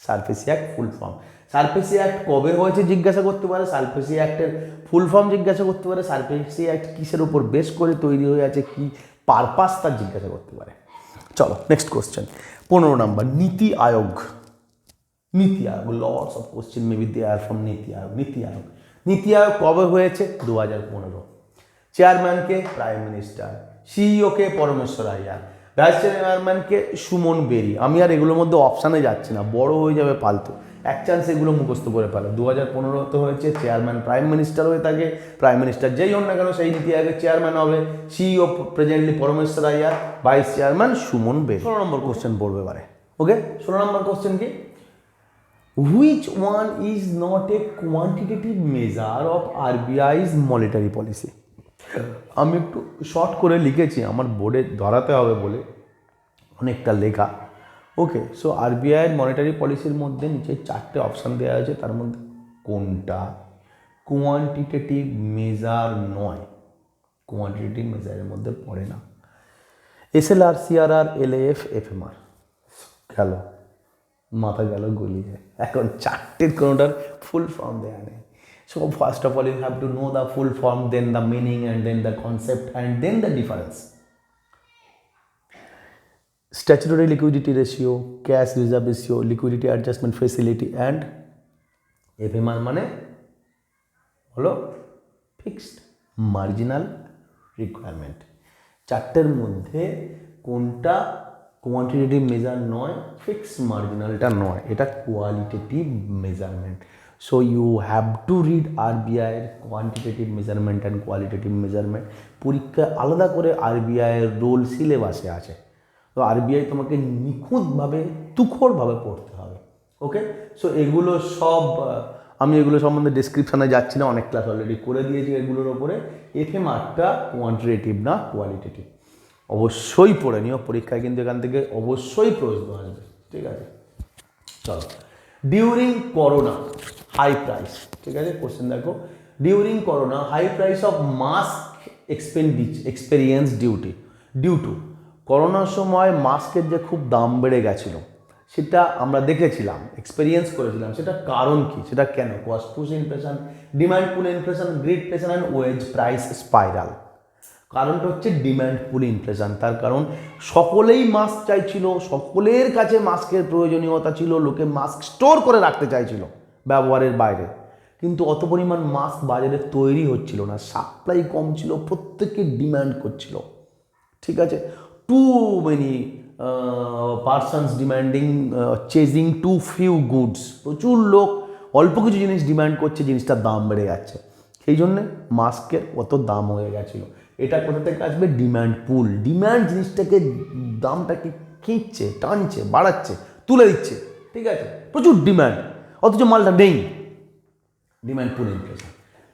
SARFAESI act full form. SARFAESI act কবে হয়েছে জিজ্ঞাসা করতে পারে, সারফেসি অ্যাক্টের ফুল ফর্ম জিজ্ঞাসা করতে পারে, সারফেসি অ্যাক্ট কিসের উপর বেস করে তৈরি হয়ে আছে, কি পারপাস তার জিজ্ঞাসা করতে পারে। চলো next question, 15 number, NITI Aayog. NITI Aayog, lots of question may be there from NITI Aayog. NITI আয়োগ কবে হয়েছে? 2015। চেয়ারম্যানকে প্রাইম মিনিস্টার, সিইওকে পরমেশ্বর আইয়ার, ভাইস চেয়ারম্যানকে সুমন বেরি। আমি আর এগুলোর মধ্যে অপশানে যাচ্ছি না, বড় হয়ে যাবে ফালতু, এক চান্স এগুলো মুখস্থ করে ফেলো। 2015 হয়েছে, চেয়ারম্যান প্রাইম মিনিস্টার হয়ে থাকে, প্রাইম মিনিস্টার যেই হন না কেন সেই নীতি আয়োগের চেয়ারম্যান হবে, সিইও প্রেজেন্টলি পরমেশ্বর আইয়ার, ভাইস চেয়ারম্যান সুমন বেরি। 16 নম্বর কোশ্চেন পড়বে এবারে। ওকে, 16 নম্বর কোশ্চেন কি? Which one is not a quantitative measure of RBI's monetary policy? আমি একটু শর্ট করে লিখেছি, আমার বোর্ডে ধরাতে হবে বলে অনেকটা লেখা। ওকে, সো RBIয়ের মনিটারি পলিসির মধ্যে নিচে 4টে অপশান দেওয়া আছে, তার মধ্যে কোনটা কোয়ান্টিটেটিভ মেজার নয়, কোয়ান্টিটেটিভ মেজারের মধ্যে পড়ে না। SLR, CRR, LAF, FMR গেল, মাথা গেল গলিয়ে। এখন চারটের কোনোটার ফুল ফর্ম দেওয়া নেই। So first of all you have to know the full form, then the meaning, and then the concept, and then the difference. Statutory liquidity ratio, cash reserve ratio, liquidity adjustment facility, and FMR মানে হলো fixed marginal requirement. চারটের মধ্যে কোনটা quantitative measure নয়, fixed মার্জিনালটা নয়, এটা qualitative measurement. So you have to read আরবিআইয়ের quantitative measurement and qualitative measurement. পরীক্ষায় আলাদা করে আরবিআইয়ের রোল সিলেবাসে আছে। তো আরবিআই তোমাকে নিখুঁতভাবে তুখোড়ভাবে পড়তে হবে। ওকে, সো এগুলো সব আমি এগুলো সম্বন্ধে ডিসক্রিপশানে যাচ্ছি না, অনেক ক্লাস অলরেডি করে দিয়েছি এগুলোর ওপরে। এফএমআরটা কোয়ান্টিটেটিভ না কোয়ালিটেটিভ, অবশ্যই পড়ে নিও, পরীক্ষায় কিন্তু এখান থেকে অবশ্যই প্রশ্ন আসবে। ঠিক আছে, চলো। ডিউরিং করোনা হাই প্রাইস, ঠিক আছে, কোশ্চেন দেখো। During corona high price of mask experience due to করোনার সময় মাস্কের যে খুব দাম বেড়ে গেছিলো সেটা আমরা দেখেছিলাম, এক্সপেরিয়েন্স করেছিলাম। সেটা কারণ কি, সেটা কেন? Cost push inflation, demand pull inflation, greed inflation and wage price spiral. কারণটা হচ্ছে ডিমান্ড পুল ইনফ্লেশন। তার কারণ সকলেই মাস্ক চাইছিল, সকলের কাছে মাস্কের প্রয়োজনীয়তা ছিল, লোকে মাস্ক স্টোর করে রাখতে চাইছিল ব্যবহারের বাইরে, কিন্তু অত পরিমাণ মাস্ক বাজারে তৈরি হচ্ছিল না, সাপ্লাই কম ছিল, প্রত্যেকে ডিমান্ড করছিল। ঠিক আছে, too many persons demanding chasing too few goods, প্রচুর লোক অল্প কিছু জিনিস ডিমান্ড করছে, জিনিসটার দাম বেড়ে যাচ্ছে, সেই জন্যে মাস্কের অত দাম হয়ে গেছিলো। এটা কোথা থেকে আসবে? ডিমান্ড পুল। ডিমান্ড জিনিসটাকে দামটাকে খিঁচছে, টানছে, বাড়াচ্ছে, তুলে দিচ্ছে। ঠিক আছে, প্রচুর ডিমান্ড, অথচ মালটা নেই, ডিমান্ড পুল ইনফ্লেশন।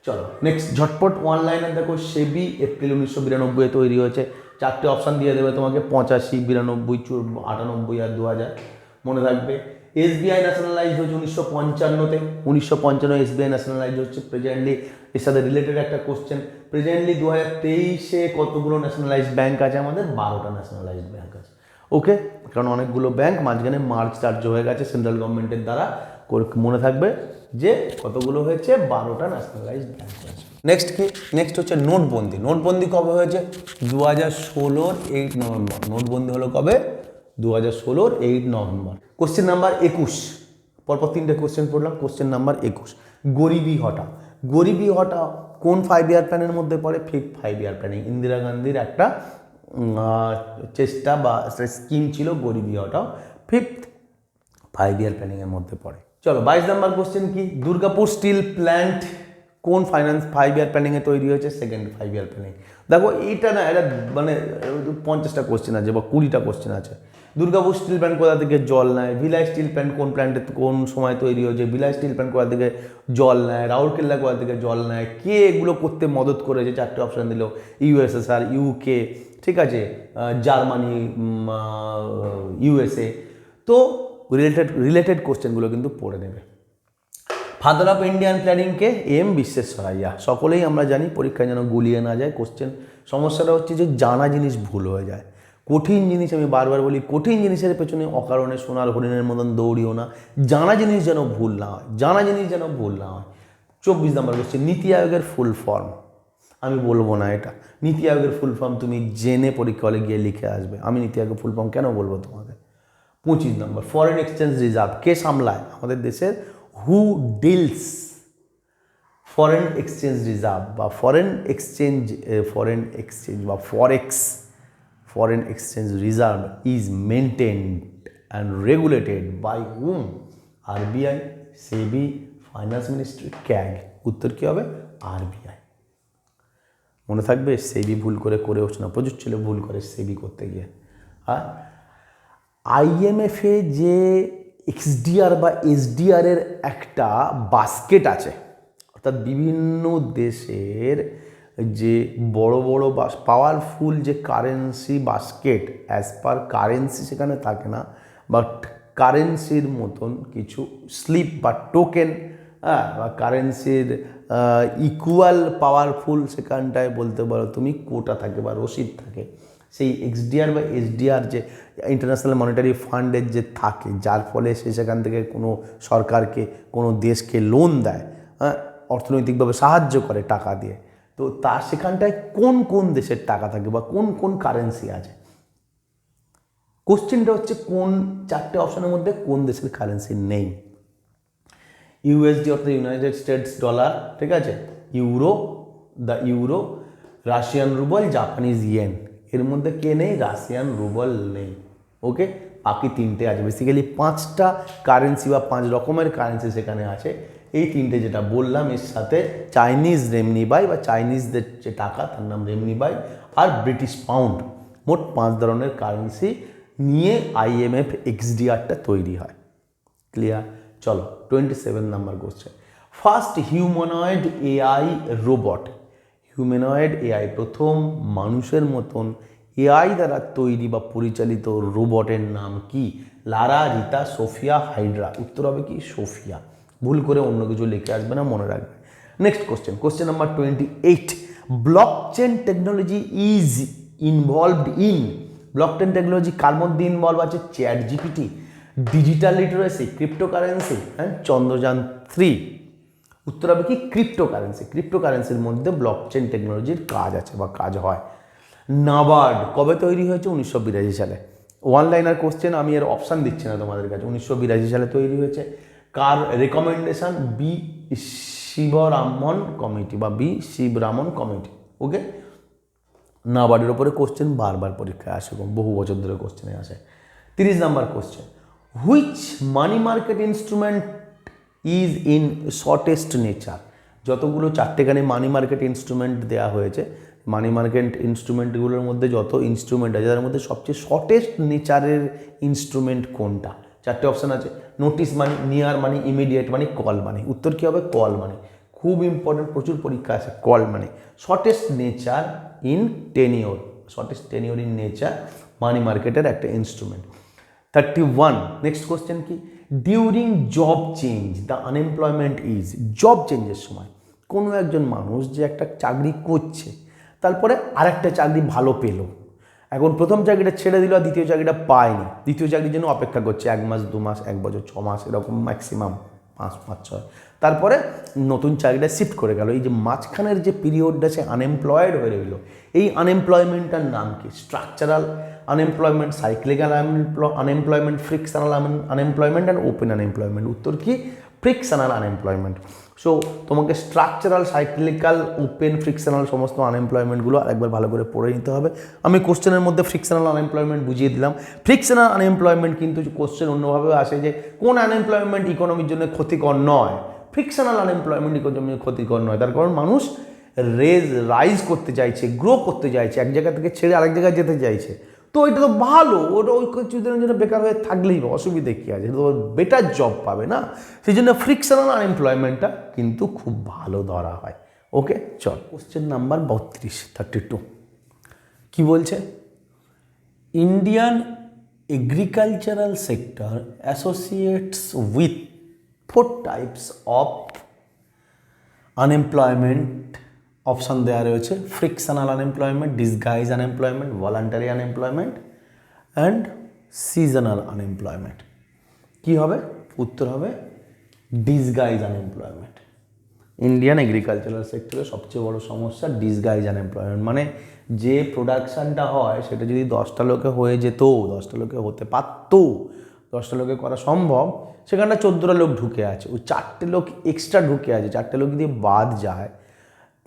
চলো নেক্সট, ঝটপট ওয়ান লাইনার দেখো। সেবি এপ্রিল 1992 তৈরি হয়েছে। চারটে অপশান দিয়ে দেবে তোমাকে, 85, 92, 98 আর 2000, মনে থাকবে। এসবিআই ন্যাশনালাইজ হয়েছে 1955-তে। 1955 এসবিআই ন্যাশনালাইজ হচ্ছে। প্রেজেন্টলি এর সাথে রিলেটেড একটা কোশ্চেন, প্রেজেন্টলি 2023-এ কতগুলো ন্যাশনালাইজড ব্যাঙ্ক আছে? আমাদের 12টা ন্যাশনালাইজড ব্যাঙ্ক আছে। ওকে, কারণ অনেকগুলো ব্যাঙ্ক মাঝখানে মার্জ টার্জ হয়ে গেছে সেন্ট্রাল গভর্নমেন্টের দ্বারা, মনে থাকবে যে কতগুলো হয়েছে? 12টা ন্যাশনালাইজড ব্যাঙ্ক আছে। নেক্সট কি? নেক্সট হচ্ছে নোটবন্দি। নোটবন্দি কবে হয়েছে? 2016-র 8 নভেম্বর। নোটবন্দি হলো কবে? 2016-র 8 নভেম্বর। কোশ্চেন নাম্বার 21, পরপর 3টে কোশ্চেন পড়লাম। কোশ্চেন নাম্বার 21, গরিবি হটাও। গরিবি হটাও কোন 5 ইয়ার প্ল্যানের মধ্যে পড়ে? 5th 5 ইয়ার প্ল্যানিং। ইন্দিরা গান্ধীর একটা চেষ্টা বা স্কিম ছিল গরিবি হটাও, 5th 5 ইয়ার প্ল্যানিংয়ের মধ্যে পড়ে। চলো 22 নম্বর কোশ্চেন কি? দুর্গাপুর স্টিল প্ল্যান্ট কোন 5 ইয়ার প্ল্যানিংয়ে তৈরি হয়েছে? 2nd 5 ইয়ার প্ল্যানিং। দেখো এইটা না, এটা মানে 50টা কোশ্চেন আছে বা 20টা কোশ্চেন আছে। দুর্গাপুর স্টিল প্ল্যান্ট কোথা থেকে জল নেয়? ভিলাই স্টিল প্ল্যান্ট কোন প্ল্যান্টে কোন সময় তৈরি হয়েছে? ভিলাই স্টিল প্ল্যান্ট কোথা থেকে জল নেয়? রাউরকেল্লা কোথা থেকে জল নেয়? কে এগুলো করতে মদত করেছে? 4টে অপশান দিল, ইউএসএসআর, ইউকে, ঠিক আছে, জার্মানি, ইউএসএ। তো রিলেটেড কোশ্চেনগুলো কিন্তু পড়ে নেবে। ফাদার অফ ইন্ডিয়ান প্ল্যানিংকে এম বিশ্বেশ্বরাইয়া। সকলেই আমরা জানি, পরীক্ষায় যেন গুলিয়ে না যায় কোশ্চেন। সমস্যাটা হচ্ছে যে জানা জিনিস ভুল হয়ে যায়। কঠিন জিনিস, আমি বারবার বলি, কঠিন জিনিসের পেছনে অকারণে সোনার হরিণের মতন দৌড়িও না। জানা জিনিস যেন ভুল না হয়, জানা জিনিস যেন ভুল না হয়। 24 নম্বর কোশ্চেন, নীতি আয়োগের ফুল ফর্ম। আমি বলবো না এটা। নীতি আয়োগের ফুল ফর্ম তুমি জেনে পরীক্ষা হলে গিয়ে লিখে আসবে। আমি নীতি আয়োগের ফুল ফর্ম কেন বলবো তোমাকে? 25 নম্বর, ফরেন এক্সচেঞ্জ রিজার্ভ কে সামলায় আমাদের দেশের? Who deals foreign exchange reserve বা ফরেন এক্সচেঞ্জ বা foreign exchange reserve is maintained and regulated by hmm? RBI, SEBI, finance ministry, CAG. উত্তর কী হবে? আরবিআই। মনে থাকবে, সেবি ভুল করে হচ্ছে না, প্রচুর ছেলে ভুল করে সেবি করতে গিয়ে। আর আইএমএফে যে এক্সডিআর বা এসডিআরের একটা বাস্কেট আছে, অর্থাৎ বিভিন্ন দেশের যে বড় বড় পাওয়ারফুল যে currency basket, as per currency সেখানে থাকে না, বাট কারেন্সির মতন কিছু স্লিপ বা টোকেন, বা কারেন্সির ইকুয়াল পাওয়ারফুল সেখানটায় বলতে পারো তুমি কোটা থাকে বা রসিদ থাকে। সেই এক্সডিআর বা এসডিআর যে ইন্টারন্যাশনাল মনিটারি ফান্ডের যে থাকে, যার ফলে সে সেখান থেকে কোনো সরকারকে কোনো দেশকে লোন দেয়, হ্যাঁ, অর্থনৈতিকভাবে সাহায্য করে টাকা দিয়ে। তো তার সেখানটায় কোন কোন দেশের টাকা থাকে বা কোন কোন কারেন্সি আছে? কোশ্চেনটা হচ্ছে কোন চারটে অপশনের মধ্যে কোন দেশের কারেন্সি নেই। ইউএসডি অর্থাৎ ইউনাইটেড স্টেটস ডলার, ঠিক আছে, euro, the euro, Russian rouble, Japanese yen. এর মধ্যে কে নেই? রাশিয়ান রুবল নেই। ওকে, বাকি তিনটে আছে। বেসিক্যালি 5টা কারেন্সি বা 5 রকমের কারেন্সি সেখানে আছে। এই তিনটে যেটা বললাম, এর সাথে চাইনিজ রেমনিবাই বা চাইনিজদের যে টাকা তার নাম রেমনিবাই, আর ব্রিটিশ পাউন্ড, মোট 5 ধরনের কারেন্সি নিয়ে আইএমএফ এক্সডিআরটা তৈরি হয়। ক্লিয়ার? চলো 27 number question. First humanoid AI robot. Humanoid AI, প্রথম মানুষের মতন এআই দ্বারা তৈরি বা পরিচালিত রোবটের নাম কি? লারা, রিতা, সোফিয়া, হাইড্রা। উত্তর হবে কি? সোফিয়া। ভুল করে অন্য কিছু লিখে আসবে না, মনে রাখবে। Next question, question number 28। Blockchain technology is involved in. Blockchain technology কার মধ্যে ইনভলভ আছে? ChatGPT, digital literacy, cryptocurrency, হ্যাঁ, চন্দ্রযান 3। উত্তর হবে কি? ক্রিপ্টোকারেন্সি। ক্রিপ্টোকারেন্সির মধ্যে ব্লকচেন টেকনোলজির কাজ আছে বা কাজ হয়। নাবার্ড কবে তৈরি হয়েছে? 1982 সালে। ওয়ান লাইনার কোশ্চেন, আমি এর অপশান দিচ্ছি না তোমাদের কাছে। 1982 সালে তৈরি হয়েছে। কার রেকমেন্ডেশন? বি শিবরামন কমিটি বা বি শিবরামন কমিটি। ওকে, নাবার্ডের ওপরে কোশ্চেন বারবার পরীক্ষায় আসে, বহু বছর ধরে কোশ্চেনে আসে। 30 number question, which money market instrument is in shortest nature. যতগুলো চারটেখানি মানি মার্কেট ইনস্ট্রুমেন্ট দেওয়া হয়েছে, মানি মার্কেট ইনস্ট্রুমেন্টগুলোর মধ্যে যত ইনস্ট্রুমেন্ট আছে তার মধ্যে সবচেয়ে শর্টেস্ট নেচারের ইনস্ট্রুমেন্ট কোনটা? চারটে অপশান আছে। Notice money, near money, immediate money, call money. উত্তর কী হবে? Call money. খুব ইম্পর্টেন্ট, প্রচুর পরীক্ষা আছে। Call money shortest nature in tenure, shortest tenure in nature money মার্কেটের একটা ইনস্ট্রুমেন্ট। 31 নেক্সট কোশ্চেন কি? During job change the unemployment is. Job চেঞ্জের সময় কোনো একজন মানুষ যে একটা চাকরি করছে, তারপরে আরেকটা চাকরি ভালো পেলো, এখন প্রথম চাকরিটা ছেড়ে দিল আর দ্বিতীয় চাকরিটা পায়নি, দ্বিতীয় চাকরির জন্য অপেক্ষা করছে 1 মাস, 2 মাস, 1 বছর, 6 মাস, এরকম ম্যাক্সিমাম 5, 6, তারপরে নতুন চাকরিটা শিফট করে গেল। এই যে মাঝখানের যে পিরিয়ডটা সে আনএমপ্লয়েড হয়ে রইল, এই আনএমপ্লয়মেন্টটার নাম কি? Structural unemployment, cyclical unemployment, frictional unemployment and open unemployment. উত্তর কি? Frictional unemployment. সো তোমাকে স্ট্রাকচারাল, সাইক্লিক্যাল, ওপেন, ফ্রিকশনাল সমস্ত আনএমপ্লয়মেন্টগুলো আরেকবার ভালো করে পড়ে নিতে হবে। আমি কোশ্চেনের মধ্যে ফ্রিকশনাল আনএমপ্লয়মেন্ট বুঝিয়ে দিলাম। ফ্রিকশনাল আনএমপ্লয়মেন্ট কিন্তু কোশ্চেন অন্যভাবেও আসে যে কোন আনএমপ্লয়মেন্ট ইকোনমির জন্য ক্ষতিকর নয়। ফ্রিকশনাল আনএমপ্লয়মেন্ট ইকোনমির ক্ষতিকর নয়, তার কারণ মানুষ রাইজ করতে চাইছে, গ্রো করতে চাইছে, এক জায়গা থেকে ছেড়ে আরেক জায়গায় যেতে চাইছে। তো এটা তো ভালো, ওটা ওই কিছুদিনের জন্য বেকার হয়ে থাকলেই অসুবিধে কী আছে? তো বেটার জব পাবে না, সেই জন্য ফ্রিকশনাল আনএমপ্লয়মেন্টটা কিন্তু খুব ভালো ধরা হয়। ওকে, চল কোশ্চেন নাম্বার 32 কি বলছে? Indian agricultural sector associates with 4 types of unemployment. Option দেওয়া রয়েছে frictional unemployment, disguise unemployment, voluntary unemployment and seasonal unemployment. কী হবে? উত্তর হবে ডিসগাইজ আনএমপ্লয়মেন্ট। ইন্ডিয়ান এগ্রিকালচারাল সেক্টরের সবচেয়ে বড় সমস্যা ডিসগাইজ আনএমপ্লয়মেন্ট, মানে যে প্রোডাকশানটা হয় সেটা যদি 10টা লোকে হয়ে যেত, 10টা লোকে হতে পারতো, 10টা লোকে করা সম্ভব, সেখানটা 14টা লোক ঢুকে আছে, ওই 4টে লোক এক্সট্রা ঢুকে আছে, 4টে লোক যদি বাদ যায়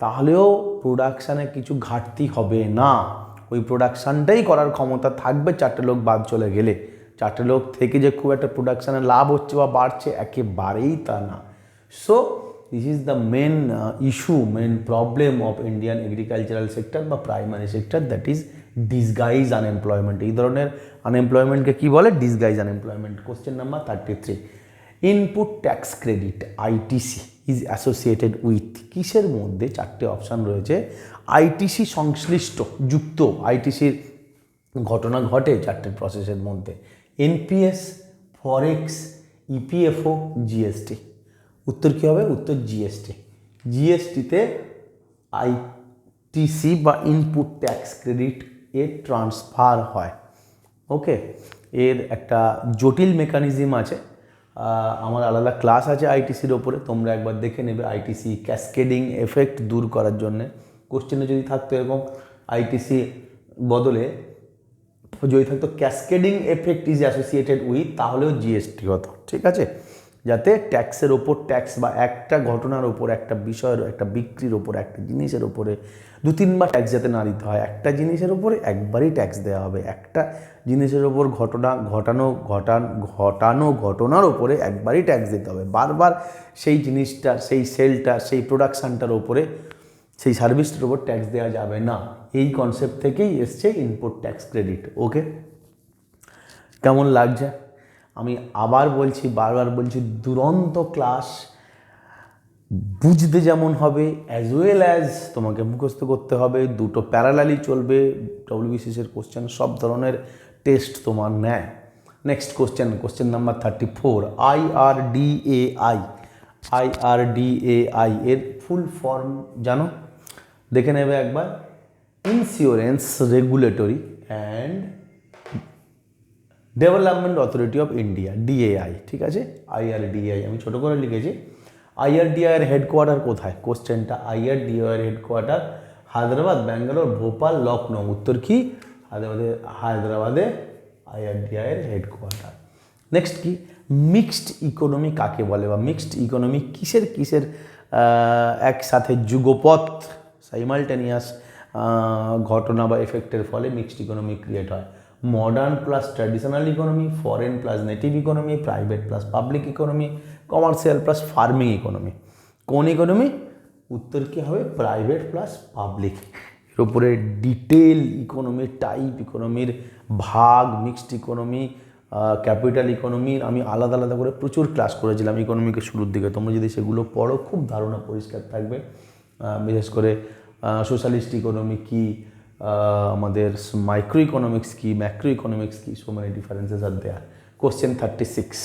তাহলেও প্রোডাকশানে কিছু ঘাটতি হবে না, ওই প্রোডাকশানটাই করার ক্ষমতা থাকবে 4টে লোক বাদ চলে গেলে। 4টে লোক থেকে যে খুব একটা প্রোডাকশানে লাভ হচ্ছে বা বাড়ছে, একেবারেই তা না। So this is the main issue, main problem of Indian agricultural sector বা primary sector, that is disguise unemployment. এই ধরনের আনএমপ্লয়মেন্টকে কী বলে? Disguise unemployment. Question number 33, input tax credit ITC is associated with. কিসের মধ্যে? 4টে অপশান রয়েছে। আইটিসি সংশ্লিষ্ট, যুক্ত, আইটিসির ঘটনা ঘটে 4টে প্রসেসের মধ্যে। এনপিএস, ফরেক্স, ইপিএফও, জিএসটি। উত্তর কী হবে? উত্তর জিএসটি। জিএসটিতে আইটিসি বা ইনপুট ট্যাক্স ক্রেডিট এর ট্রান্সফার হয়। ওকে, এর একটা জটিল মেকানিজম আছে। আমার আলাদা ক্লাস আছে আইটিসির ওপরে, তোমরা একবার দেখে নেবে। আইটিসি ক্যাসকেডিং এফেক্ট দূর করার জন্যে কোশ্চেনে যদি থাকতো এরকম আইটিসি বদলে যদি থাকতো cascading effect is associated with, তাহলেও জিএসটি হতো। ঠিক আছে, যাতে ট্যাক্সের ওপর ট্যাক্স বা একটা ঘটনার ওপর, একটা বিষয়ের, একটা বিক্রির ওপর, একটা জিনিসের ওপরে 2-3বার ট্যাক্স যাতে না দিতে হয়। একটা জিনিসের ওপরে একবারই ট্যাক্স দেওয়া হবে, একটা জিনিসের ওপর ঘটনার ওপরে একবারই ট্যাক্স দিতে হবে। বারবার সেই জিনিসটার, সেই সেলটার, সেই প্রোডাকশানটার ওপরে, সেই সার্ভিসটার ওপর ট্যাক্স দেওয়া যাবে না। এই কনসেপ্ট থেকেই এসছে ইনপুট ট্যাক্স ক্রেডিট। ওকে, কেমন লাগছে? আমি আবার বলছি, বারবার বলছি, দুরন্ত ক্লাস, বুঝতে যেমন হবে অ্যাজ ওয়েল অ্যাজ তোমাকে মুখস্থ করতে হবে। দুটো প্যারালালি চলবে। ডব্লিউবিসিএসের কোশ্চেন সব ধরনের টেস্ট তোমার নেয়। নেক্সট কোশ্চেন নাম্বার 34, IRDAI এর ফুল ফর্ম জানো? দেখে নেবে একবার। Insurance regulatory and development authority of India, DAI. ঠিক আছে, IRDAI আমি ছোটো করে লিখেছি। IRDAI এর হেডকোয়ার্টার কোথায়? কোশ্চেনটা, IRDAI এর হেডকোয়ার্টার হায়দ্রাবাদ, ব্যাঙ্গালোর, ভোপাল, লখনৌ। উত্তর কি? হায়দ্রাবাদে IRDAI এর হেডকোয়ার্টার। নেক্সট কি? মিক্সড ইকোনমি কাকে বলে, বা মিক্সড ইকোনমি কিসের একসাথে যুগপৎ সাইমালটেনিয়াস ঘটনা বা এফেক্টের ফলে মিক্সড ইকোনমি ক্রিয়েট হয়? Modern plus traditional economy, foreign plus native economy, private plus public economy, commercial plus farming economy. কোন ইকোনমি? উত্তর কী হবে? Private plus public. এর উপরে ডিটেল ইকোনমির টাইপ, ইকোনমির ভাগ, মিক্সড ইকোনমি, ক্যাপিটাল ইকোনমির আমি আলাদা আলাদা করে প্রচুর ক্লাস করেছিলাম ইকোনমিকে শুরুর দিকে। তোমরা যদি সেগুলো পড়ো খুব ধারণা পরিষ্কার থাকবে। বিশেষ করে সোশ্যালিস্ট ইকোনমি কী, আমাদের মাইক্রো ইকোনমিক্স কী, ম্যাক্রো ইকোনমিক্স কী, so many differences are there. Question 36,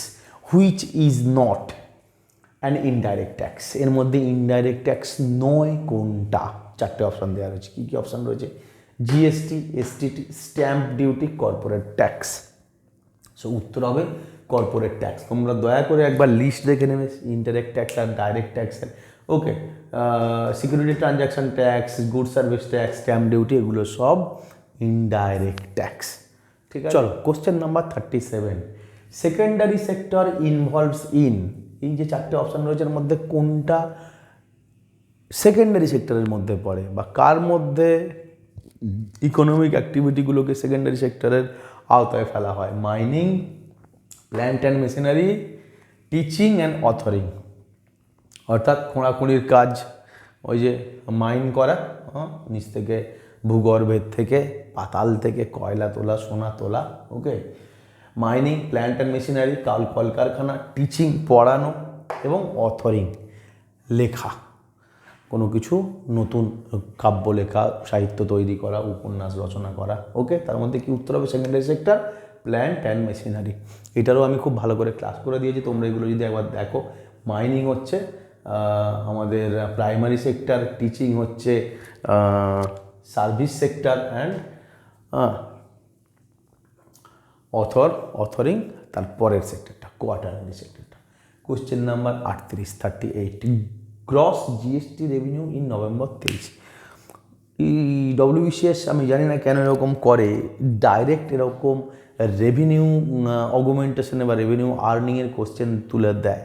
which is not an indirect tax? এর মধ্যে ইনডাইরেক্ট ট্যাক্স নয় কোনটা? 4টে অপশান দেওয়া রয়েছে। কী কী অপশান রয়েছে? GST, STT, stamp duty, corporate tax. So উত্তর হবে কর্পোরেট ট্যাক্স। তোমরা দয়া করে একবার লিস্ট দেখে নেবে ইনডাইরেক্ট ট্যাক্স আর ডাইরেক্ট ট্যাক্সের। Okay, security transaction tax, good service tax, stamp duty, এগুলো সব ইনডাইরেক্ট ট্যাক্স। ঠিক আছে, চলো question number 37, secondary sector involves in, এই যে 4টে অপশান রয়েছে এর মধ্যে কোনটা সেকেন্ডারি সেক্টরের মধ্যে পড়ে, বা কার মধ্যে ইকোনমিক অ্যাক্টিভিটিগুলোকে সেকেন্ডারি সেক্টরের আওতায় ফেলা হয়? Mining, plant and machinery, teaching and authoring. অর্থাৎ খোঁড়াখুঁড়ির কাজ, ওই যে মাইন করা, নিচ থেকে ভূগর্ভের থেকে, পাতাল থেকে কয়লা তোলা, সোনা তোলা। ওকে, মাইনিং, প্ল্যান্ট অ্যান্ড মেশিনারি, কলকারখানা, টিচিং পড়ানো, এবং অথরিং লেখা, কোনো কিছু নতুন কাব্য লেখা, সাহিত্য তৈরি করা, উপন্যাস রচনা করা। ওকে, তার মধ্যে কি উত্তর হবে? Secondary sector, plant and machinery. এটারও আমি খুব ভালো করে ক্লাস করে দিয়েছি, তোমরা এগুলো যদি একবার দেখো। মাইনিং হচ্ছে আমাদের প্রাইমারি সেক্টর, টিচিং হচ্ছে সার্ভিস সেক্টর, অ্যান্ড অথরিং তার পরের সেক্টরটা, কোয়ার্টারারি সেক্টরটা। Question number 38, gross GST revenue in November 23। WBCS আমি জানি না কেন এরকম করে, ডাইরেক্ট এরকম রেভিনিউ অগুমেন্টেশনে বা রেভিনিউ আর্নিংয়ের কোশ্চেন তুলে দেয়।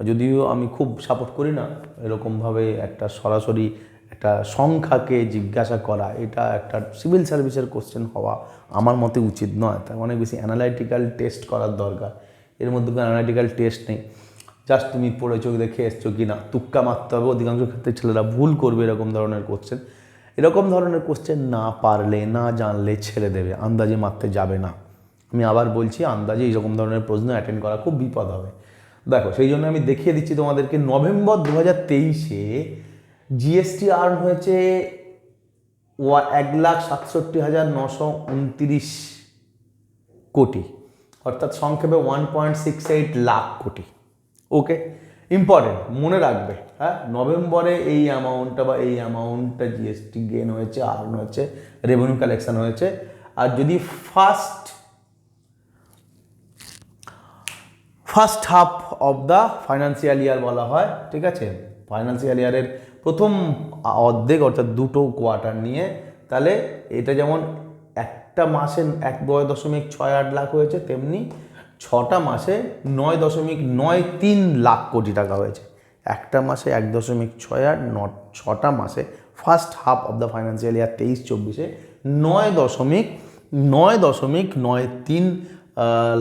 যদিও আমি খুব সাপোর্ট করি না এরকমভাবে একটা সরাসরি একটা সংখ্যাকে জিজ্ঞাসা করা, এটা একটা সিভিল সার্ভিসের কোশ্চেন হওয়া আমার মতে উচিত নয়। তার অনেক বেশি অ্যানালাইটিক্যাল টেস্ট করার দরকার। এর মধ্যে কোনো অ্যানালাইটিক্যাল টেস্ট নেই, জাস্ট তুমি পড়েছো দেখে এসছো কি না, তুক্কা মারতে হবে। অধিকাংশ ক্ষেত্রে ছেলেরা ভুল করবে এরকম ধরনের কোশ্চেন। এরকম ধরনের কোশ্চেন না পারলে, না জানলে ছেড়ে দেবে, আন্দাজে মারতে যাবে না। আমি আবার বলছি, আন্দাজে এইরকম ধরনের প্রশ্ন অ্যাটেন্ড করা খুব বিপদ হবে। দেখো, সেই জন্য আমি দেখিয়ে দিচ্ছি তোমাদেরকে। নভেম্বর 2023-এ জিএসটি আর্ন হয়েছে 1,67,929 কোটি, অর্থাৎ সংক্ষেপে 1.68 লাখ কোটি। ওকে, ইম্পর্টেন্ট, মনে রাখবে। হ্যাঁ, নভেম্বরে এই অ্যামাউন্টটা বা এই অ্যামাউন্টটা জিএসটি গেন হয়েছে, আর্ন হয়েছে, রেভিনিউ কালেকশন হয়েছে। আর যদি first half of the financial ইয়ার বলা হয়, ঠিক আছে, ফাইন্যান্সিয়াল ইয়ারের প্রথম অর্ধেক অর্থাৎ দুটো কোয়ার্টার নিয়ে, তাহলে এটা যেমন একটা মাসে 1.68 লাখ হয়েছে, তেমনি 6টা মাসে 9.93 লাখ কোটি টাকা হয়েছে। একটা মাসে 1.68, 6টা মাসে first half of the financial year 23-24-এ 9.93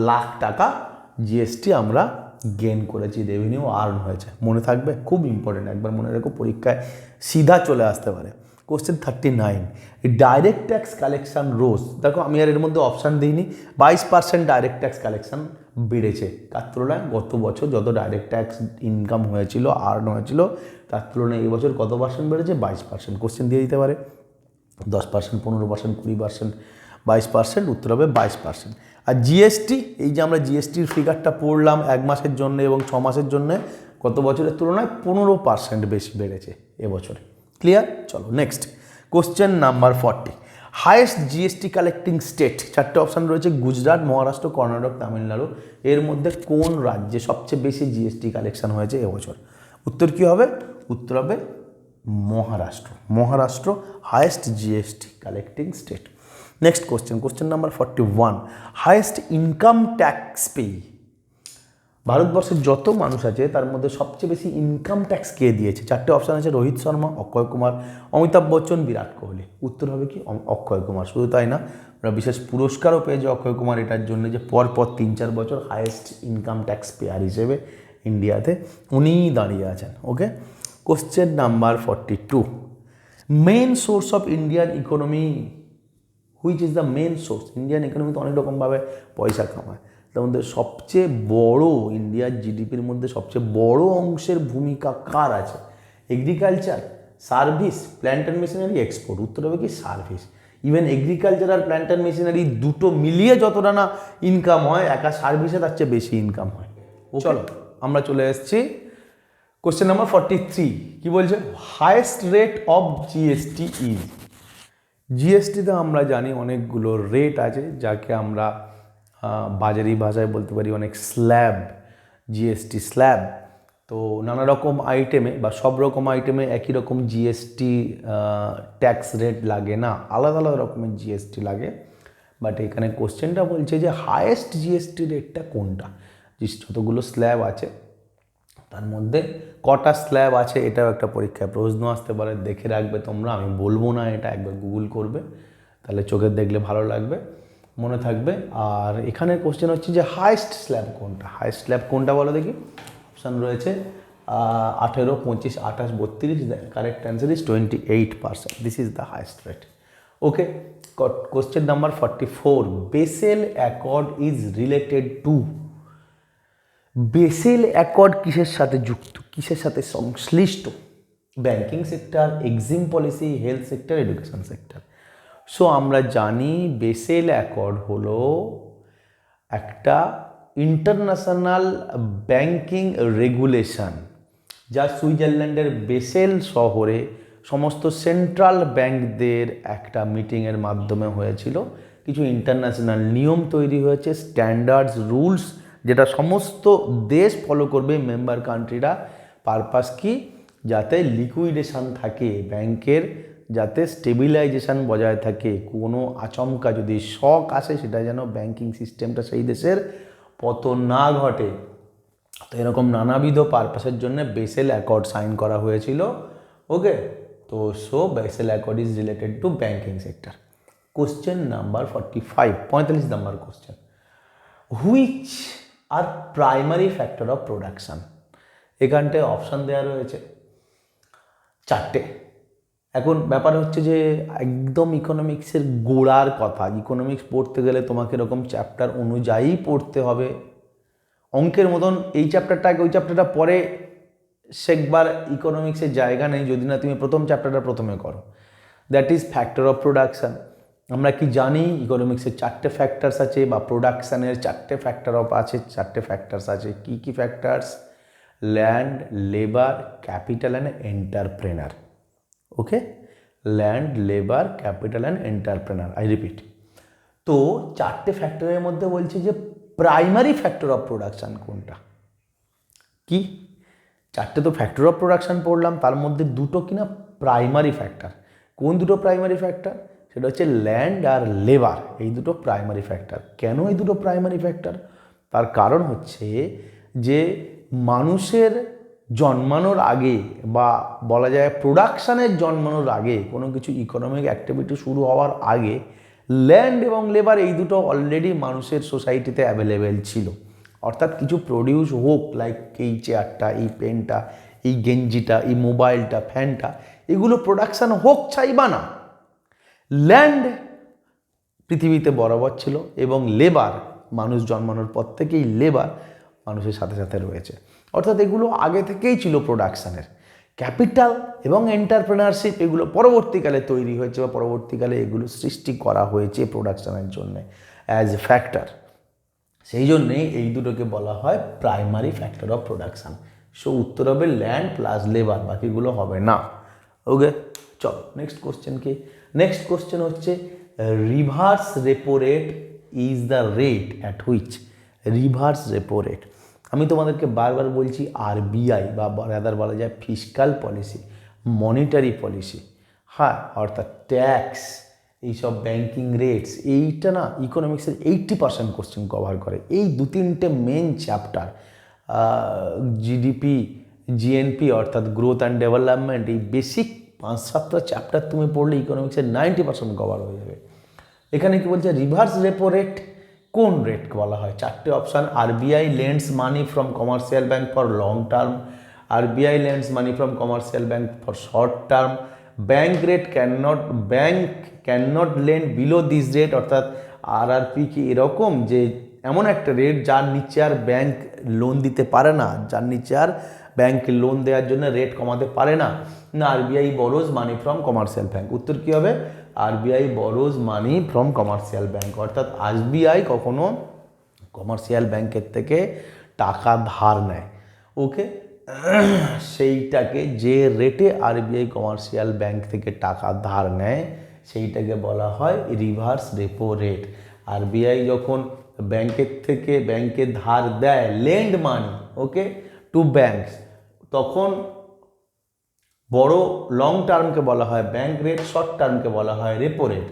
লাখ টাকা জিএসটি আমরা গেন করেছি, রেভিনিউ আর্ন হয়েছে। মনে থাকবে, খুব ইম্পর্টেন্ট, একবার মনে রেখো, পরীক্ষায় সিধা চলে আসতে পারে। কোশ্চেন 39, ডাইরেক্ট ট্যাক্স কালেকশন রোজ। দেখো আমি আর এর মধ্যে অপশান দিইনি। 22% ডাইরেক্ট ট্যাক্স কালেকশন বেড়েছে, কার তুলনায় গত বছর যত ডাইরেক্ট ট্যাক্স ইনকাম হয়েছিল, আর্ন হয়েছিল, তার তুলনায় এই বছর কত পার্সেন্ট বেড়েছে? 22%। কোশ্চেন দিয়ে দিতে পারে 10%, 15%, 20%, 22%, উত্তর হবে 22%। আর জিএসটি, এই যে আমরা জিএসটির ফিগারটা পড়লাম 1 মাসের জন্য এবং 6 মাসের জন্য, গত বছরের তুলনায় 15% বেশি বেড়েছে এবছরে। ক্লিয়ার? চলো next question number 40, highest GST collecting state. 4টে অপশান রয়েছে, গুজরাট, মহারাষ্ট্র, কর্ণাটক, তামিলনাড়ু। এর মধ্যে কোন রাজ্যে সবচেয়ে বেশি জিএসটি কালেকশন হয়েছে এবছর? উত্তর কী হবে? উত্তর হবে Maharashtra. Maharashtra highest GST collecting state. Next question number 41, highest income tax pay. ভারতবর্ষের যত মানুষ আছে তার মধ্যে সবচেয়ে বেশি ইনকাম ট্যাক্স কে দিয়েছে? 4টে অপশান আছে, রোহিত শর্মা, অক্ষয় কুমার, অমিতাভ বচ্চন, বিরাট কোহলি। উত্তর হবে কি? অক্ষয় কুমার। শুধু তাই না, ওরা বিশেষ পুরস্কারও পেয়েছে অক্ষয় কুমার এটার জন্য যে পরপর 3-4 বছর হাইয়েস্ট ইনকাম ট্যাক্স পেয়ার হিসেবে ইন্ডিয়াতে উনিই দাঁড়িয়ে আছেন। Okay, question number 42, main source of Indian economy. Which is the main source? Indian ইকোনমিতে অনেক রকমভাবে পয়সা কামায়, তার মধ্যে সবচেয়ে বড়, ইন্ডিয়ার জিডিপির মধ্যে সবচেয়ে বড় অংশের ভূমিকা কার আছে? Agriculture, service, plant and machinery, export. উত্তর হবে কি? সার্ভিস। ইভেন এগ্রিকালচার আর প্ল্যান্ট অ্যান্ড মেশিনারি দুটো মিলিয়ে যতটা না ইনকাম হয়, একা সার্ভিসে তার চেয়ে বেশি ইনকাম হয়। চলো আমরা চলে এসেছি কোশ্চেন নাম্বার 43, কি বলছে? Highest rate of GST is. জিএসটিতে আমরা জানি অনেকগুলো রেট আছে, যাকে আমরা বাজারি ভাষায় বলতে পারি অনেক স্ল্যাব, জিএসটি স্ল্যাব। তো নানা রকম আইটেমে বা সব রকম আইটেমে একই রকম জিএসটি ট্যাক্স রেট লাগে না, আলাদা আলাদা রকমের জিএসটি লাগে। বাট এখানে কোশ্চেনটা বলছে যে হাইয়েস্ট জিএসটি রেটটা কোনটা? যতগুলো স্ল্যাব আছে তার মধ্যে কটা স্ল্যাব আছে, এটাও একটা পরীক্ষায় প্রশ্ন আসতে পারে, দেখে রাখবে তোমরা। আমি বলবো না, এটা একবার গুগল করবে, তাহলে চোখে দেখলে ভালো লাগবে, মনে থাকবে। আর এখানে কোশ্চেন হচ্ছে যে হাইয়েস্ট স্ল্যাব কোনটা? হাইয়েস্ট স্ল্যাব কোনটা বলো দেখি। অপশান রয়েছে 18, 25, 28, 32। Correct answer is 28%। This is the highest rate. Okay, question number 44, Bessel accord is related to. Bessel accord কিসের সাথে যুক্ত, কিসের সাথে সংশ্লিষ্ট? Banking sector, Exim policy, health sector, education sector. So আমরা জানি বেসেল অ্যাকর্ড হলো একটা ইন্টারন্যাশনাল ব্যাংকিং রেগুলেশন, যা সুইজারল্যান্ডের বেসেল শহরে সমস্ত সেন্ট্রাল ব্যাংকদের একটা মিটিংয়ের মাধ্যমে হয়েছিল। কিছু ইন্টারন্যাশনাল নিয়ম তৈরি হয়েছে, স্ট্যান্ডার্ডস, রুলস, যেটা সমস্ত দেশ ফলো করবে, মেম্বার কান্ট্রিরা। পারপাস কি? যাতে লিকুইডেশন থাকে ব্যাংকের, যাতে স্টেবিলাইজেশন বজায় থাকে, কোনো আচমকা যদি শক আসে সেটা যেন ব্যাংকিং সিস্টেমটা সেই দেশের পতন না ঘটে। তো এরকম নানাবিধ পারপাসের জন্য বেসেল অ্যাকর্ড সাইন করা হয়েছিল। ওকে, তো so Bessel accord is related to banking sector. Question number 45, 45 number question, which are primary factor of production. এখানটায় অপশান দেওয়া রয়েছে 4টে। এখন ব্যাপার হচ্ছে যে একদম ইকোনমিক্সের গোড়ার কথা, ইকোনমিক্স পড়তে গেলে তোমাকে এরকম চ্যাপ্টার অনুযায়ী পড়তে হবে। অঙ্কের মতন এই চ্যাপ্টারটা আগে ওই চ্যাপ্টারটা পরে শেখবার ইকোনমিক্সের জায়গা নেই, যদি না তুমি প্রথম চ্যাপ্টারটা প্রথমে করো। That is factor of production. আমরা কি জানি ইকোনমিক্সের 4টে ফ্যাক্টরস আছে, বা প্রোডাকশানের 4টে ফ্যাক্টর অফ আছে, 4টে ফ্যাক্টরস আছে। কি কি factors? Land, labour, capital and entrepreneur. Okay, land, labour, capital and entrepreneur, I repeat. তো চারটে ফ্যাক্টরের মধ্যে বলছে যে প্রাইমারি ফ্যাক্টর অফ প্রোডাকশান কোনটা? কি চারটে তো ফ্যাক্টর অফ প্রোডাকশান পড়লাম, তার মধ্যে দুটো কিনা প্রাইমারি ফ্যাক্টর। কোন দুটো প্রাইমারি ফ্যাক্টর? সেটা হচ্ছে ল্যান্ড আর লেবার, এই দুটো প্রাইমারি ফ্যাক্টর। কেন এই দুটো প্রাইমারি ফ্যাক্টর? তার কারণ হচ্ছে যে মানুষের জন্মানোর আগে বা বলা যায় প্রোডাকশানের জন্মানোর আগে, কোনো কিছু ইকোনমিক অ্যাক্টিভিটি শুরু হওয়ার আগে ল্যান্ড এবং লেবার এই দুটো অলরেডি মানুষের সোসাইটিতে অ্যাভেলেবেল ছিল। অর্থাৎ কিছু প্রডিউস হোক, লাইক এই চেয়ারটা, এই পেনটা, এই গেঞ্জিটা, এই মোবাইলটা, ফ্যানটা, এগুলো প্রোডাকশান হোক চাই বা না, ল্যান্ড পৃথিবীতে বরাবর ছিল এবং লেবার মানুষ জন্মানোর পর থেকেই লেবার মানুষের সাথে সাথে রয়েছে। অর্থাৎ এগুলো আগে থেকেই ছিল প্রোডাকশানের। ক্যাপিটাল এবং এন্টারপ্রেনারশিপ এগুলো পরবর্তীকালে তৈরি হয়েছে বা পরবর্তীকালে এগুলো সৃষ্টি করা হয়েছে প্রোডাকশানের জন্য অ্যাজ এ ফ্যাক্টর। সেই জন্যেই এই দুটোকে বলা হয় primary factor of production. So উত্তর হবে ল্যান্ড প্লাস লেবার, বাকিগুলো হবে না। ওকে, চলো নেক্সট কোশ্চেন কি? নেক্সট কোশ্চেন হচ্ছে reverse repo rate is the rate at which, reverse repo rate, আমি তোমাদেরকে বারবার বলছি আরবিআই বা রাদার বলা যায় ফিসকাল পলিসি, মনিটারি পলিসি, হ্যাঁ, অর্থাৎ ট্যাক্স, এইসব ব্যাঙ্কিং রেটস, এইটা না ইকোনমিক্সের 80% কোশ্চেন কভার করে। এই দু তিনটে মেন চ্যাপ্টার, জিডিপি, জিএনপি অর্থাৎ গ্রোথ অ্যান্ড ডেভেলপমেন্ট, এই বেসিক 5-7টা চ্যাপ্টার তুমি পড়লে ইকোনমিক্সের 90% কভার হয়ে যাবে। এখানে কি বলছে? রিভার্স রেপো রেট কোন রেট বলা হয়? চারটে option: RBI lends money from commercial bank for long term, RBI lends money from commercial bank for short term, bank rate can not lend below this rate, অর্থাৎ RRP কি এরকম যে এমন একটা রেট যার নিচে আর ব্যাঙ্ক লোন দিতে পারে না, যার নিচে আর ব্যাঙ্ক লোন দেওয়ার জন্য রেট কমাতে পারে না? না, RBI borrows money from commercial bank. উত্তর কী হবে? RBI borrows money from commercial bank, অর্থাৎ আরবিআই কখনো কমার্শিয়াল ব্যাঙ্কের থেকে টাকা ধার নেয়। ওকে, সেইটাকে যে রেটে আরবিআই কমার্শিয়াল ব্যাঙ্ক থেকে টাকা ধার নেয় সেইটাকে বলা হয় রিভার্স রেপো রেট। আরবিআই যখন ব্যাংকের থেকে ব্যাংকে ধার দেয়, লেন্ড মানি ওকে টু ব্যাঙ্কস, তখন বড় লং টার্মকে বলা হয় ব্যাঙ্ক রেট, শর্ট টার্মকে বলা হয় রেপো রেট।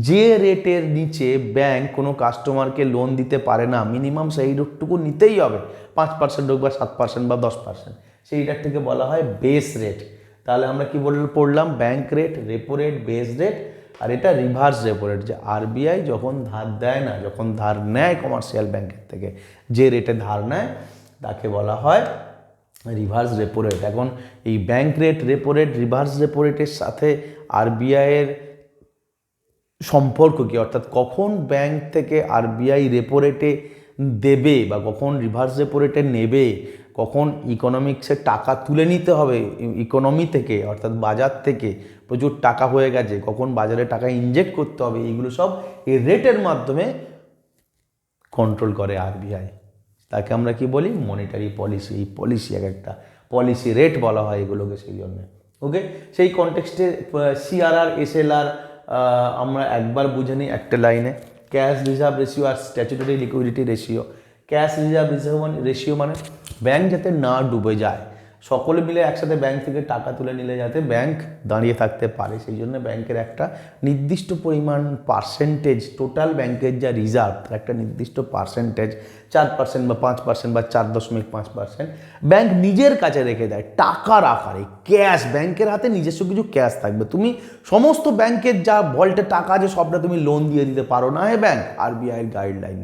যে রেটের নিচে ব্যাঙ্ক কোনো কাস্টমারকে লোন দিতে পারে না, মিনিমাম সেই রেটটুকু নিতেই হবে, 5% হোক বা 7% বা 10%, সেই রেটটাকে বলা হয় বেস রেট। তাহলে আমরা কি পড়লাম? Bank rate, repo rate, base rate, আর এটা রিভার্স রেপো রেট, যে আরবিআই যখন ধার দেয় না, যখন ধার নেয় কমার্শিয়াল ব্যাঙ্কের থেকে, যে রেটে ধার নেয় তাকে বলা হয় রিভার্স রেপো রেট। এখন এই bank rate, repo rate, reverse repo রেটের সাথে আরবিআইয়ের সম্পর্ক কি? অর্থাৎ কখন ব্যাঙ্ক থেকে আরবিআই রেপো রেটে দেবে বা কখন রিভার্স রেপো রেটে নেবে, কখন ইকোনমিক্সের টাকা তুলে নিতে হবে ইকোনমি থেকে, অর্থাৎ বাজার থেকে প্রচুর টাকা হয়ে গেছে, কখন বাজারে টাকা ইনজেক্ট করতে হবে, এইগুলো সব এই রেটের মাধ্যমে কন্ট্রোল করে আরবিআই। তাকে আমরা কি বলি? Monetary policy. এই পলিসি এক একটা পলিসি রেট বলা হয় এগুলোকে, সেই জন্যে। ওকে, সেই কনটেক্সটে সিআরআর, এসএলআর আমরা একবার বুঝে নিই একটা লাইনে। ক্যাশ রিজার্ভ রেশিও আর statutory liquidity ratio. Cash reserve ratio মানে ব্যাংক যাতে না ডুবে যায়, সকলে মিলে একসাথে ব্যাংক থেকে টাকা তুলে নিলে যাতে ব্যাংক দাঁড়িয়ে থাকতে পারে, সেই জন্য ব্যাংকের একটা নির্দিষ্ট পরিমাণ পার্সেন্টেজ, টোটাল ব্যাংকের যা রিজার্ভ তার একটা নির্দিষ্ট পার্সেন্টেজ, 4% বা 5% বা 4.5% ব্যাংক নিজের কাছে রেখে দেয় টাকার আকারে, ক্যাশ। ব্যাংকের হাতে নিজস্ব কিছু ক্যাশ থাকবে। তুমি সমস্ত ব্যাংকের যা ভল্টে টাকা আছে সবটা তুমি লোন দিয়ে দিতে পারো না, ব্যাংক আরবিআইয়ের গাইডলাইন।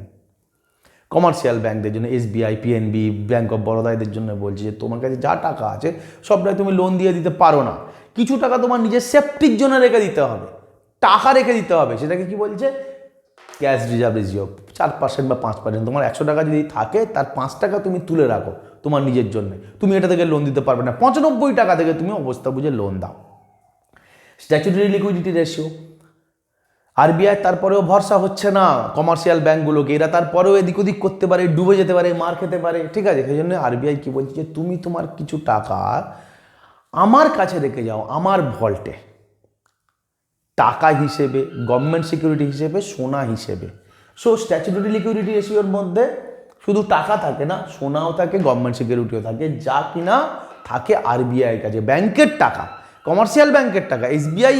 কমার্শিয়াল ব্যাঙ্কদের জন্য, SBI, PNB, bank of Baroda, এদের জন্য বলছি যে তোমার কাছে যা টাকা আছে সবটাই তুমি লোন দিয়ে দিতে পারো না, কিছু টাকা তোমার নিজের সেফটির জন্য রেখে দিতে হবে, টাকা রেখে দিতে হবে। সেটাকে কি বলছে? Cash reserve ratio. 4% বা 5%, তোমার 100 টাকা যদি থাকে তার 5 টাকা তুমি তুলে রাখো তোমার নিজের জন্য, তুমি এটা থেকে লোন দিতে পারবে না, 95 টাকা থেকে তুমি অবস্থা বুঝে লোন দাও। স্ট্যাচুটরি লিকুইডিটি রেশিও, আরবিআই তারপরেও ভরসা হচ্ছে না কমার্শিয়াল ব্যাঙ্কগুলোকে, এরা তারপরেও এদিক ওদিক করতে পারে, ডুবে যেতে পারে, মার খেতে পারে, ঠিক আছে। সেই জন্য আরবিআই কী বলছে যে তুমি তোমার কিছু টাকা আমার কাছে রেখে যাও, আমার ভল্টে, টাকা হিসেবে, গভর্নমেন্ট সিকিউরিটি হিসেবে, সোনা হিসেবে। সো স্ট্যাচুটরি লিকুইডিটি রেশিওর মধ্যে শুধু টাকা থাকে না, সোনাও থাকে, গভর্নমেন্ট সিকিউরিটিও থাকে, যা কিনা থাকে আরবিআইয়ের কাছে। ব্যাংকের টাকা, কমার্শিয়াল ব্যাংকের টাকা, এসবিআই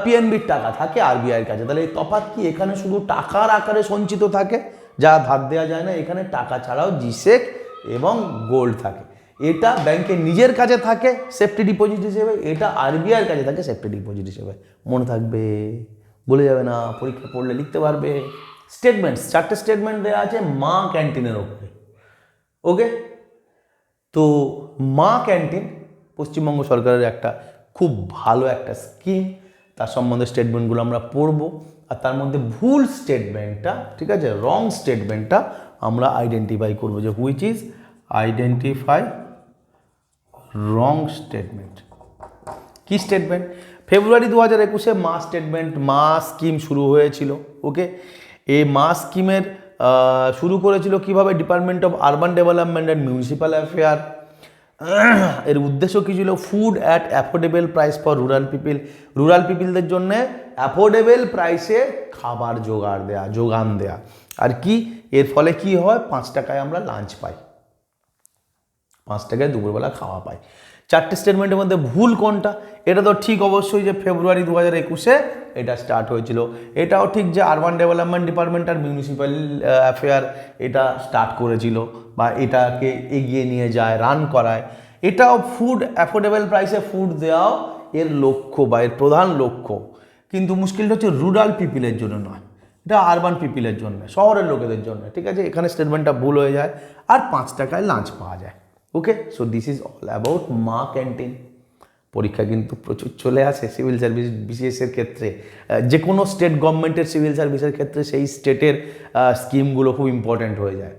পিএনবির টাকা থাকে আরবিআইয়ের কাছে। তাহলে এই তফাৎ কি? এখানে শুধু টাকার আকারে সঞ্চিত থাকে, যা ধার দেওয়া যায় না, এখানে টাকা ছাড়াও জিসেক এবং গোল্ড থাকে। এটা ব্যাংকের নিজের কাছে থাকে সেফটি ডিপোজিট হিসেবে, এটা আরবিআইয়ের কাছে থাকে সেফটি ডিপোজিট হিসেবে। মনে থাকবে, বলে যাবে না, পরীক্ষা পড়লে লিখতে পারবে। স্টেটমেন্টস, 4টে স্টেটমেন্ট দেওয়া আছে মা ক্যান্টিনের ওপরে। ওকে, তো মা ক্যান্টিন পশ্চিমবঙ্গ সরকারের একটা খুব ভালো একটা স্কিম, তার সম্বন্ধে স্টেটমেন্টগুলো আমরা পড়বো, আর তার মধ্যে ভুল স্টেটমেন্টটা, ঠিক আছে, রং স্টেটমেন্টটা আমরা আইডেন্টিফাই করবো, যে which is identify wrong statement. কি স্টেটমেন্ট? ফেব্রুয়ারি 2021-এ মা স্টেটমেন্ট, মা স্কিম শুরু হয়েছিল। ওকে, এই মা স্কিমের শুরু করেছিল কিভাবে? Department of urban development and municipal affair. এর উদ্দেশ্য কী ছিল? Food at affordable price for rural people, rural পিপিলদের জন্য অ্যাফোর্ডেবল প্রাইসে খাবার যোগান দেয়া। আর কি এর ফলে কি হয়? 5 টাকায় আমরা লাঞ্চ পাই, 5 টাকায় দুপুরবেলা খাওয়া পাই। 4টে স্টেটমেন্টের মধ্যে ভুল কোনটা? এটা তো ঠিক অবশ্যই যে ফেব্রুয়ারি 2021-এ এটা স্টার্ট হয়েছিল। এটাও ঠিক যে আরবান ডেভেলপমেন্ট ডিপার্টমেন্ট আর মিউনিসিপ্যাল অ্যাফেয়ার এটা স্টার্ট করেছিল বা এটাকে এগিয়ে নিয়ে যায়, রান করায়। এটাও ফুড অ্যাফোর্ডেবল প্রাইসে ফুড দেওয়াও এর লক্ষ্য বা এর প্রধান লক্ষ্য। কিন্তু মুশকিলটা হচ্ছে রুরাল পিপিলের জন্য নয়, এটা আরবান পিপিলের জন্য, শহরের লোকেদের জন্য, ঠিক আছে। এখানে স্টেটমেন্টটা ভুল হয়ে যায়, আর 5 টাকায় লাঞ্চ পাওয়া যায়। Okay, so this is all about Maa canteen. পরীক্ষা কিন্তু প্রচুর চলে আসে সিভিল সার্ভিস বিসিএসের ক্ষেত্রে, যে কোনো স্টেট গভর্নমেন্টের সিভিল সার্ভিসের ক্ষেত্রে সেই স্টেটের স্কিমগুলো খুব ইম্পর্ট্যান্ট হয়ে যায়।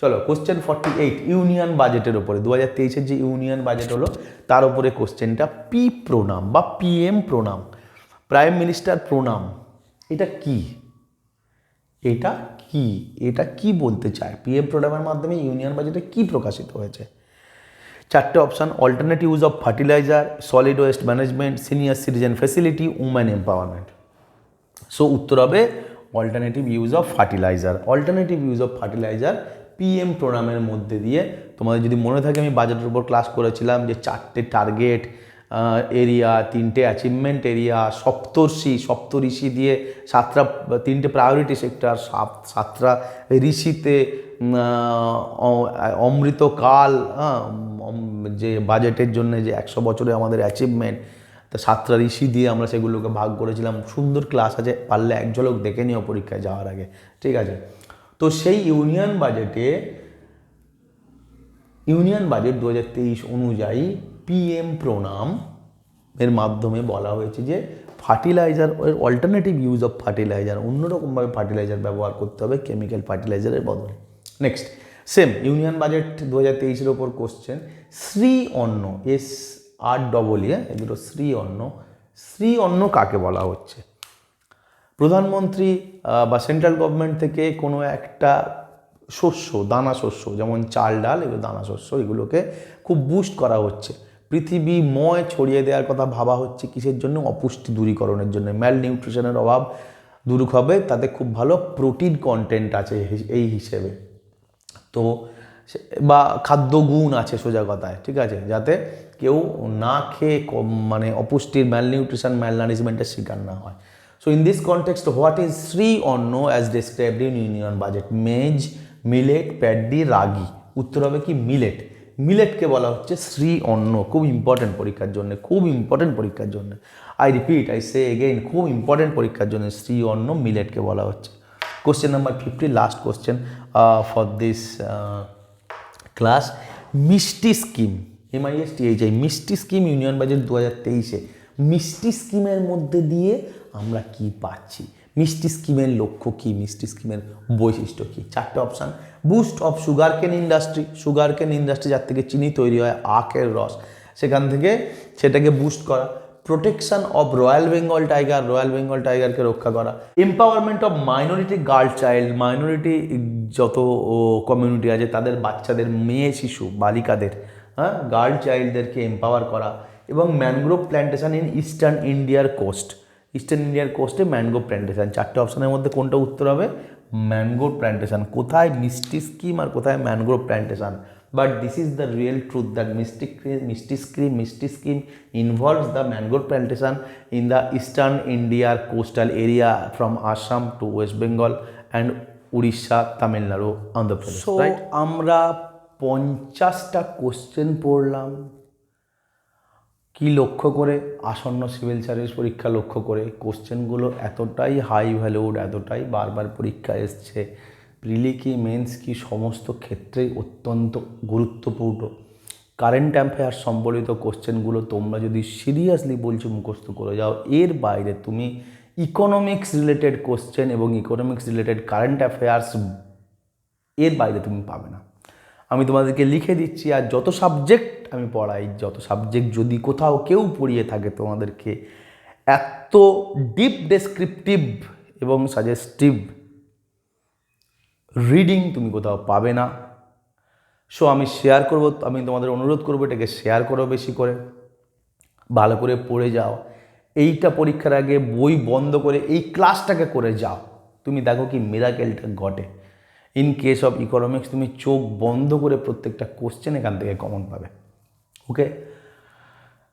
চলো, কোশ্চেন 48 ইউনিয়ন বাজেটের ওপরে, 2023-এর যে ইউনিয়ন বাজেট হলো তার উপরে কোশ্চেনটা। পি প্রোনাম বা পিএম প্রোনাম, প্রাইম মিনিস্টার প্রোনাম, এটা কি? এটা কি? এটা কি বলতে চায়? পিএম প্রোনামের মাধ্যমে ইউনিয়ন বাজেটে কি প্রকাশিত হয়েছে? 4টে option: alternate use of fertiliser, solid waste management, senior citizen facility, woman empowerment. So উত্তর হবে alternative use of fertiliser. Alternative use of fertiliser PM প্রোগ্রামের মধ্যে দিয়ে, তোমাদের যদি মনে থাকে আমি বাজেটের উপর ক্লাস করেছিলাম যে 4টে টার্গেট এরিয়া, 3টে অ্যাচিভমেন্ট এরিয়া, সপ্তঋষি দিয়ে 3টে প্রায়োরিটি সেক্টর, 7টা ঋষিতে অমৃতকাল, যে বাজেটের জন্য যে 100 বছরে আমাদের অ্যাচিভমেন্ট, তো 7টা ঋষি দিয়ে আমরা সেগুলোকে ভাগ করেছিলাম। সুন্দর ক্লাস আছে, পারলে এক ঝলক দেখে নিও পরীক্ষায় যাওয়ার আগে, ঠিক আছে। তো সেই ইউনিয়ন বাজেট 2023 অনুযায়ী পিএম প্রোনাম এর মাধ্যমে বলা হয়েছে যে fertiliser, alternative use of fertiliser, অন্যরকমভাবে ফার্টিলাইজার ব্যবহার করতে হবে কেমিক্যাল ফার্টিলাইজারের বদলে। নেক্সট, সেম ইউনিয়ন বাজেট 2023-এর ওপর কোশ্চেন। শ্রী অন্ন, SREE, এগুলো শ্রী অন্ন। শ্রী অন্ন কাকে বলা হচ্ছে? প্রধানমন্ত্রী বা সেন্ট্রাল গভর্নমেন্ট থেকে কোনো একটা শস্য, দানা শস্য, যেমন চাল ডাল, এগুলো দানা শস্য, এগুলোকে খুব বুস্ট করা হচ্ছে, পৃথিবীময় ছড়িয়ে দেওয়ার কথা ভাবা হচ্ছে। কিসের জন্য? অপুষ্টি দূরীকরণের জন্য। ম্যাল নিউট্রিশনের অভাব দূর হবে, তাতে খুব ভালো প্রোটিন কন্টেন্ট আছে এই হিসেবে, তো বা খাদ্য গুণ আছে সোজা কথায়, ঠিক আছে, যাতে কেউ না খেয়ে মানে অপুষ্টির, ম্যাল নিউট্রিশন, ম্যাল নারিশমেন্টের শিকার না হয়। So in this context, what is Shri Anna as described in union budget? Maize, millet, paddy, ragi. উত্তর হবে কি? মিলেট। মিলেটকে বলা হচ্ছে শ্রী অন্ন। খুব ইম্পর্টেন্ট পরীক্ষার জন্য, খুব ইম্পর্টেন্ট পরীক্ষার জন্য। I repeat, I say again, খুব ইম্পর্টেন্ট পরীক্ষার জন্য শ্রী অন্ন, মিলেটকে বলা হচ্ছে। Question number 50, last question for this class. মিষ্টি স্কিম, MISTHI, মিষ্টি স্কিম ইউনিয়ন বাজেট 2023-এ। মিষ্টি স্কিমের মধ্যে দিয়ে আমরা কি পাচ্ছি? মিষ্টি স্কিমের লক্ষ্য কি? মিষ্টি স্কিমের বৈশিষ্ট্য কি? 4টে অপশান। বুস্ট অফ সুগার কেন ইন্ডাস্ট্রি, সুগার কেন ইন্ডাস্ট্রি যার থেকে চিনি তৈরি হয়, আখের রস, সেখান থেকে সেটাকে বুস্ট করা। প্রোটেকশন অফ রয়্যাল বেঙ্গল টাইগারকে রক্ষা করা, empowerment of minority girl child, minority যত কমিউনিটি আছে তাদের বাচ্চাদের, মেয়ে শিশু বালিকাদের, হ্যাঁ, গার্ল চাইল্ডদেরকে এম্পাওয়ার করা, এবং ম্যানগ্রোভ প্ল্যান্টেশন ইন ইস্টার্ন ইন্ডিয়ার কোস্টে ম্যানগ্রোভ প্ল্যান্টেশন। 4টে অপশনের মধ্যে কোনটা উত্তর হবে? Mangrove plantation. কোথায় মিষ্টি স্কিম আর কোথায় mangrove plantation? But this is the real truth that Misty scheme involves the mangrove plantation in the eastern India coastal area from Assam to West Bengal and Odisha, Tamil Nadu, Andhra Pradesh. So, right? আমরা 50টা question পড়লাম। কি লক্ষ্য করে? আসন্ন civil service পরীক্ষা লক্ষ্য করে। কোশ্চেনগুলো এতটাই হাই ভ্যালুড, এতটাই বারবার পরীক্ষা এসছে, প্রিলি কি মেন্স কি সমস্ত ক্ষেত্রেই অত্যন্ত গুরুত্বপূর্ণ। কারেন্ট অ্যাফেয়ার্স সম্বলিত কোশ্চেনগুলো তোমরা যদি সিরিয়াসলি বলছো মুখস্থ করে যাও, এর বাইরে তুমি ইকোনমিক্স রিলেটেড কোশ্চেন এবং ইকোনমিক্স রিলেটেড কারেন্ট অ্যাফেয়ার্স এর বাইরে তুমি পাবে না। আমি তোমাদেরকে লিখে দিচ্ছি, আর যত সাবজেক্ট আমি পড়াই, যত সাবজেক্ট যদি কোথাও কেউ পড়িয়ে থাকে তোমাদেরকে এত ডিপ ডেসক্রিপটিভ এবং সাজেস্টিভ রিডিং তুমি কোথাও পাবে না। সো আমি শেয়ার করব, আমি তোমাদের অনুরোধ করবো এটাকে শেয়ার করো, বেশি করে ভালো করে পড়ে যাও। এইটা পরীক্ষার আগে বই বন্ধ করে এই ক্লাসটাকে করে যাও, তুমি দেখো কি মিরাকেলটা ঘটে। ইন কেস অফ ইকোনমিক্স তুমি চোখ বন্ধ করে প্রত্যেকটা কোশ্চেন এখান থেকে কমন পাবে। ওকে,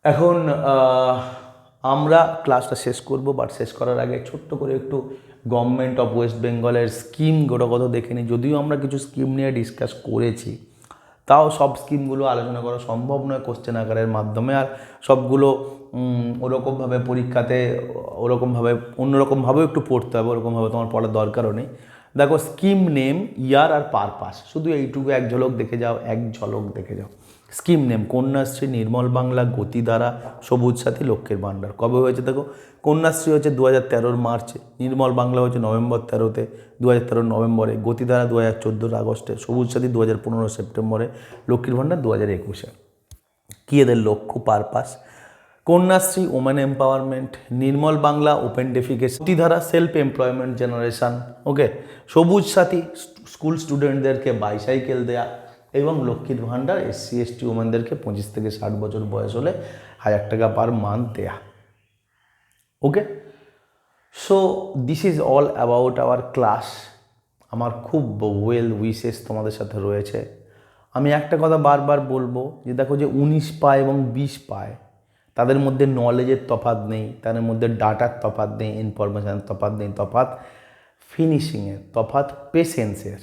এখন আমরা ক্লাসটা শেষ করব, বাট শেষ করার আগে ছোট্ট করে একটু গভর্নমেন্ট অফ ওয়েস্ট বেঙ্গলের স্কিম গোটাগত দেখে নিই। যদিও আমরা কিছু স্কিম নিয়ে ডিসকাস করেছি, তাও সব স্কিমগুলো আলোচনা করা সম্ভব নয় কোশ্চেন আকারের মাধ্যমে, আর সবগুলো ওরকমভাবে পরীক্ষাতে ওরকমভাবে অন্যরকমভাবেও একটু পড়তে হবে, ওরকমভাবে তোমার পড়ার দরকারও নেই। দেখো, স্কিম নেম, ইয়ার আর পারপাস, শুধু এইটুকু এক ঝলক দেখে যাও। স্কিম নেম: কন্যাশ্রী, নির্মল বাংলা, গতিধারা, সবুজ সাথী, লক্ষ্মীর ভাণ্ডার। কবে হয়েছে দেখো, কন্যাশ্রী হচ্ছে 2013 মার্চে, নির্মল বাংলা হচ্ছে নভেম্বর 13-তে, 2013 নভেম্বরে, গতিধারা 2014 আগস্টে, সবুজ সাথী 2015 সেপ্টেম্বরে, লক্ষ্মীর ভাণ্ডার 2021-এ। কি এদের লক্ষ্য, purpose? Kanyashree women empowerment, Nirmal Bangla open defecation, গতিধারা সেলফ এমপ্লয়মেন্ট জেনারেশন, ওকে, সবুজ সাথী স্কুল স্টুডেন্টদেরকে বাইসাইকেল দেয়া, এবং লক্ষ্মীর ভাণ্ডার SC/ST ওমেনদেরকে 25 থেকে 60 বছর বয়স হলে 1000 টাকা পার মান্থ দেয়া। Okay, so this is all about our class. আমার খুব ওয়েল উইশেস তোমাদের সাথে রয়েছে। আমি একটা কথা বারবার বলবো যে দেখো, যে 19 পায় এবং 20 পায় তাদের মধ্যে নলেজের তফাৎ নেই, তাদের মধ্যে ডাটার তফাৎ নেই, ইনফরমেশানের তফাৎ নেই, তফাৎ ফিনিশিংয়ের, তফাৎ পেশেন্সের।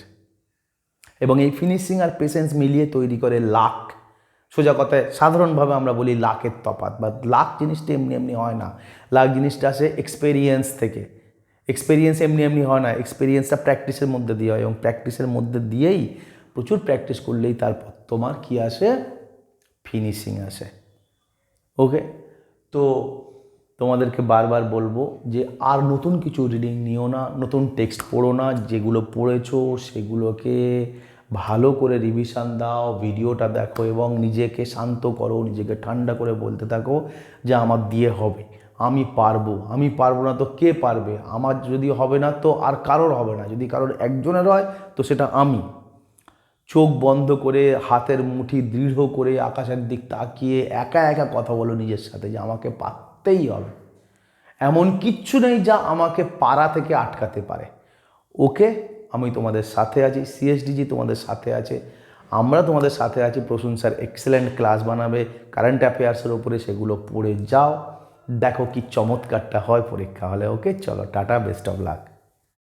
এবং এই ফিনিশিং আর পেশেন্স মিলিয়ে তৈরি করে লাক। সোজা কথায় সাধারণভাবে আমরা বলি লাকের তফাৎ, বা লাক জিনিসটা এমনি এমনি হয় না। লাক জিনিসটা আসে এক্সপেরিয়েন্স থেকে। এক্সপেরিয়েন্স এমনি এমনি হয় না, এক্সপেরিয়েন্সটা প্র্যাকটিসের মধ্যে দিয়ে হয়, এবং প্র্যাকটিসের মধ্যে দিয়েই প্রচুর প্র্যাকটিস করলেই তারপর তোমার কি আসে, ফিনিশিং আসে। ওকে, তো তোমাদেরকে বারবার বলবো যে আর নতুন কিছু রিডিং নিও না, নতুন টেক্সট পড়ো না, যেগুলো পড়েছো সেগুলোকে ভালো করে রিভিশন দাও, ভিডিওটা দেখো এবং নিজেকে শান্ত করো, নিজেকে ঠান্ডা করে বলতে থাকো যে আমার দিয়ে হবে, আমি পারবো না তো কে পারবে, আমার যদি হবে না তো আর কারোর হবে না, যদি কারোর একজনের হয় তো সেটা আমি। চোখ বন্ধ করে হাতের মুঠি দৃঢ় করে আকাশের দিক তাকিয়ে একা একা কথা বলো নিজের সাথে যে আমাকে পারতেই হবে, এমন কিচ্ছু নেই যা আমাকে পারা থেকে আটকাতে পারে। ওকে, আমি তোমাদের সাথে আছি, CSDG তোমাদের সাথে আছে, আমরা তোমাদের সাথে আছি। প্রসূন স্যার এক্সেলেন্ট ক্লাস বানাবে কারেন্ট অ্যাফেয়ার্সের ওপরে, সেগুলো পড়ে যাও, দেখো কি চমৎকারটা হয় পরীক্ষা হলে। ওকে, চলো টাটা, বেস্ট অফ লাক।